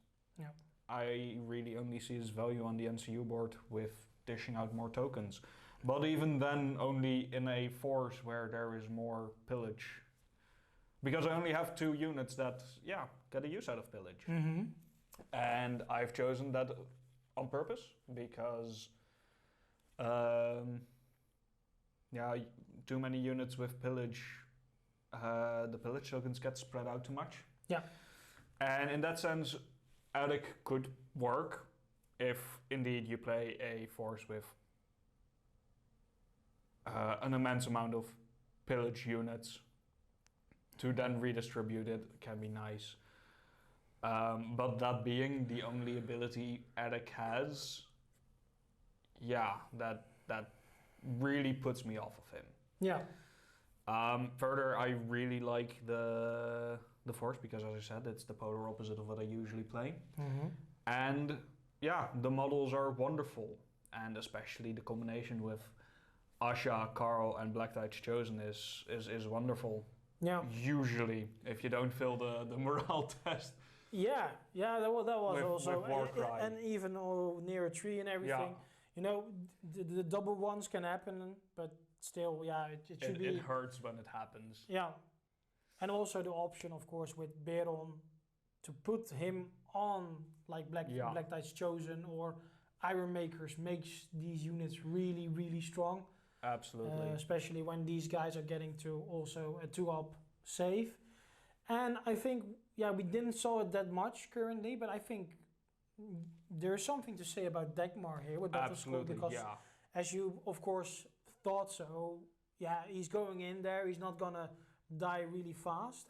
I really only see his value on the NCU board with dishing out more tokens. But even then, only in a force where there is more pillage. Because I only have 2 units that, get a use out of pillage. Mm-hmm. And I've chosen that on purpose, because too many units with pillage, the pillage tokens get spread out too much. Yeah. And in that sense, Erik could work if indeed you play a force with an immense amount of pillage units. To then redistribute it can be nice. But that being the only ability Erik has, that really puts me off of him. Yeah. Further, I really like the force, because as I said, it's the polar opposite of what I usually play. Mm-hmm. And the models are wonderful, and especially the combination with Asha, Karl, and Black Knights Chosen is wonderful. Yeah. Usually, if you don't fail the morale test. Yeah, that was also, with Warcry. and even near a tree and everything. Yeah. The double ones can happen, but still, it should be. It hurts when it happens. Yeah, and also the option, of course, with Beron to put him on like Black Knights Chosen or Ironmakers makes these units really, really strong. Absolutely. Especially when these guys are getting to also a 2-up save. And I think, we didn't saw it that much currently, but I think there's something to say about Dagmar here with Battle School, because as you of course thought so, he's going in there, he's not gonna die really fast,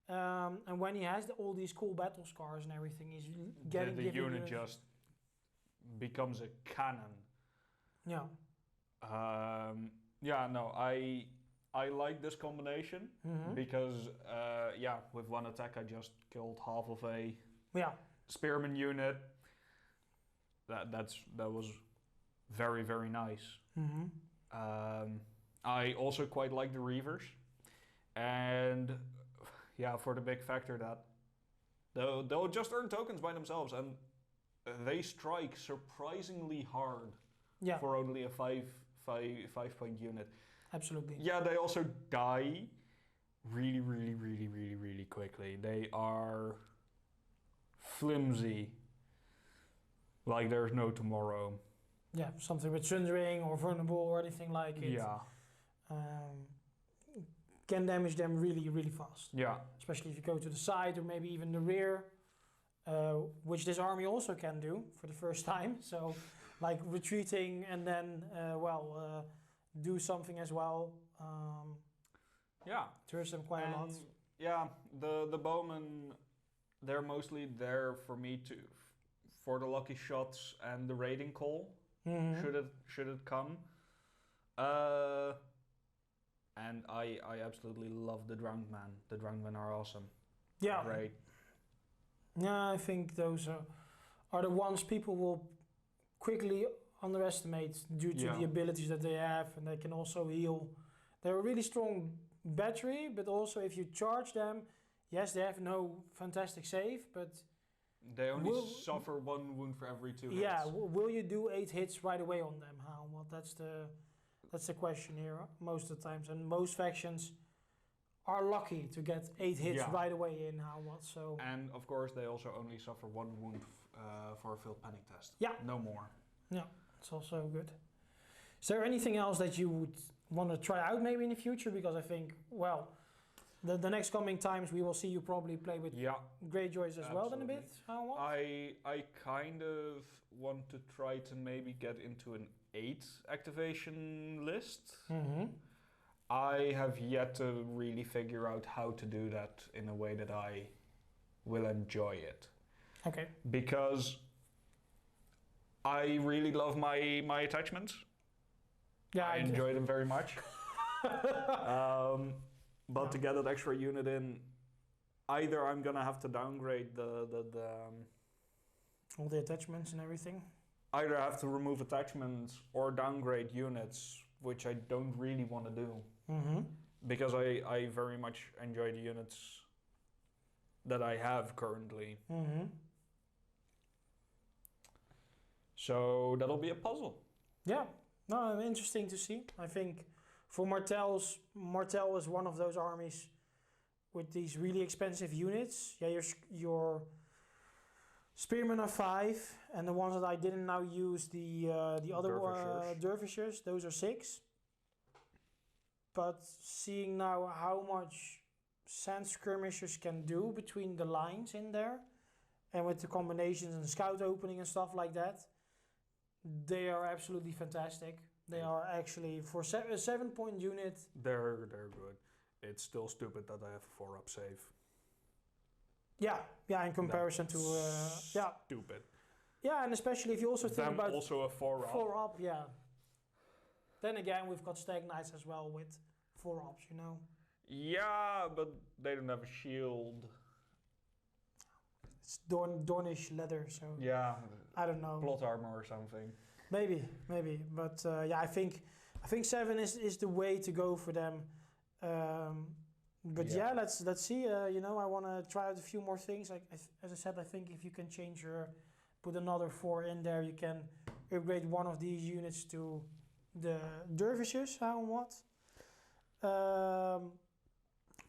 and when he has all these cool battle scars and everything, he's getting the unit just becomes a cannon. I like this combination because with one attack I just killed half of a spearman unit. That was very, very nice. I also quite like the Reavers, and for the big factor that they'll just earn tokens by themselves, and they strike surprisingly hard for only a 5-point unit. Absolutely. Yeah, they also die really, really, really, really, really quickly. They are flimsy, like there's no tomorrow. Yeah, something with Sundering or Vulnerable or anything like it. Can damage them really, really fast. Yeah. Especially if you go to the side or maybe even the rear, which this army also can do for the first time. So, like retreating and then, do something as well. Tours them quite a lot. Yeah, the bowmen, they're mostly there for me for the lucky shots and the raiding call. Should it come. And I absolutely love the Drowned Men. The Drowned Men are awesome. Yeah. Great. Yeah, I think those are the ones people will quickly underestimate due to the abilities that they have, and they can also heal. They're a really strong battery, but also if you charge them, yes, they have no fantastic save, but they only suffer 1 wound for every 2 hits. Yeah, will you do 8 hits right away on them? How? Well, that's the question here most of the times, and most factions are lucky to get 8 hits right away in how what. So. And of course, they also only suffer 1 wound for a failed panic test. Yeah. No more. Yeah, it's also good. Is there anything else that you would want to try out maybe in the future? Because I think, the next coming times we will see you probably play with Greyjoys as well in a bit. I kind of want to try to maybe get into an 8 activation list. I have yet to really figure out how to do that in a way that I will enjoy it. Okay. Because I really love my attachments. Yeah, I enjoy them very much. But to get that extra unit in, either I'm gonna have to downgrade all the attachments and everything. Either I have to remove attachments or downgrade units, which I don't really want to do. Because I very much enjoy the units that I have currently. So that'll be a puzzle. Yeah. No, interesting to see. I think for Martell is one of those armies with these really expensive units. Yeah, your Spearmen are 5, and the ones that I didn't now use, the other Dervishers, those are 6. But seeing now how much sand skirmishers can do between the lines in there, and with the combinations and scout opening and stuff like that, they are absolutely fantastic. They are actually, for a 7-point unit, they're good. It's still stupid that I have a 4-up save. Yeah, in comparison to stupid. Yeah, and especially if you also think about also a 4-up. 4-up, yeah. Then again, we've got Stag Knights as well with 4-ups, you know. Yeah, but they don't have a shield. It's Dornish leather, so yeah, I don't know. Plot armor or something. Maybe, but I think 7 is the way to go for them. But let's see. I want to try out a few more things. As I said, I think if you can put another 4 in there, you can upgrade one of these units to the Dervishes, how and what.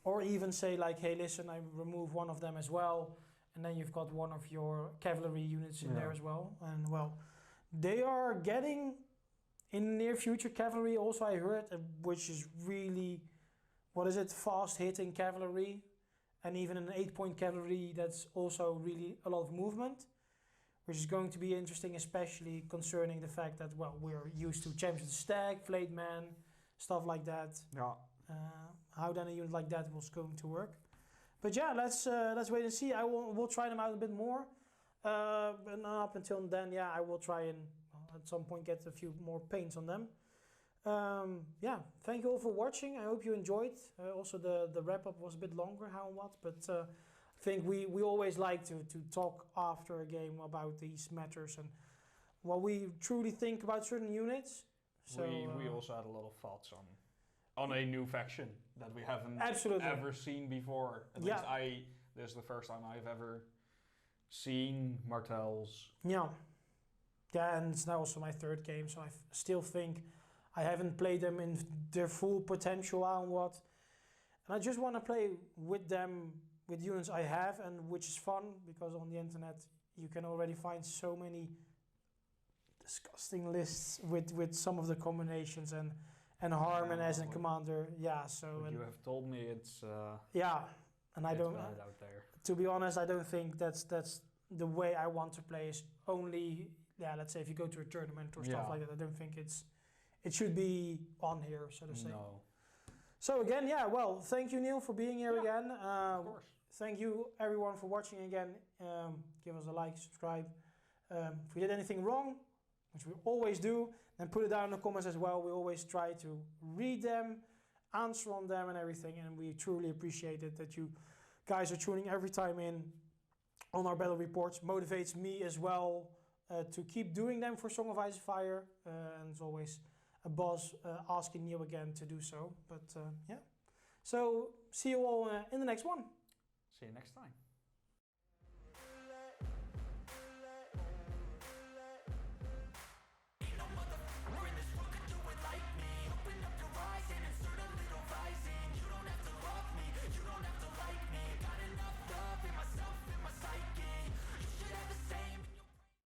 Or even say like, hey, listen, I remove one of them as well, and then you've got one of your cavalry units in there as well. And they are getting in the near future cavalry also, I heard, which is really what is it, fast hitting cavalry, and even an 8-point cavalry that's also really a lot of movement, which is going to be interesting, especially concerning the fact that, well, we're used to Champions of the Stag, Flayed Man, stuff like that. Yeah. How then a unit like that was going to work. But yeah, let's wait and see. We'll try them out a bit more. And up until then, yeah, I will try and at some point get a few more paints on them. Yeah, thank you all for watching. I hope you enjoyed. Also, the wrap-up was a bit longer, how and what, but I think we always like to talk after a game about these matters and what we truly think about certain units. So we also had a lot of thoughts on a new faction that we haven't ever seen before. At least this is the first time I've ever seen Martells. Yeah. Yeah, and it's now also my third game, so I still think I haven't played them in their full potential and what. And I just want to play with them, with units I have, and which is fun, because on the internet you can already find so many disgusting lists with some of the combinations and Harmen as a commander. Yeah, so... You have told me it's... yeah, and I don't... out there. To be honest, I don't think that's the way I want to play, is only... Yeah, let's say if you go to a tournament or stuff like that, I don't think it should be on here, so to say. No. So again, yeah, well, thank you, Neil, for being here again. Of course. Thank you, everyone, for watching again. Give us a like, subscribe. If we did anything wrong, which we always do, then put it down in the comments as well. We always try to read them, answer on them and everything, and we truly appreciate it that you guys are tuning every time in on our battle reports. Motivates me as well to keep doing them for Song of Ice and Fire, and it's always a boss asking Neil again to do so. But yeah, so see you all in the next one. See you next time.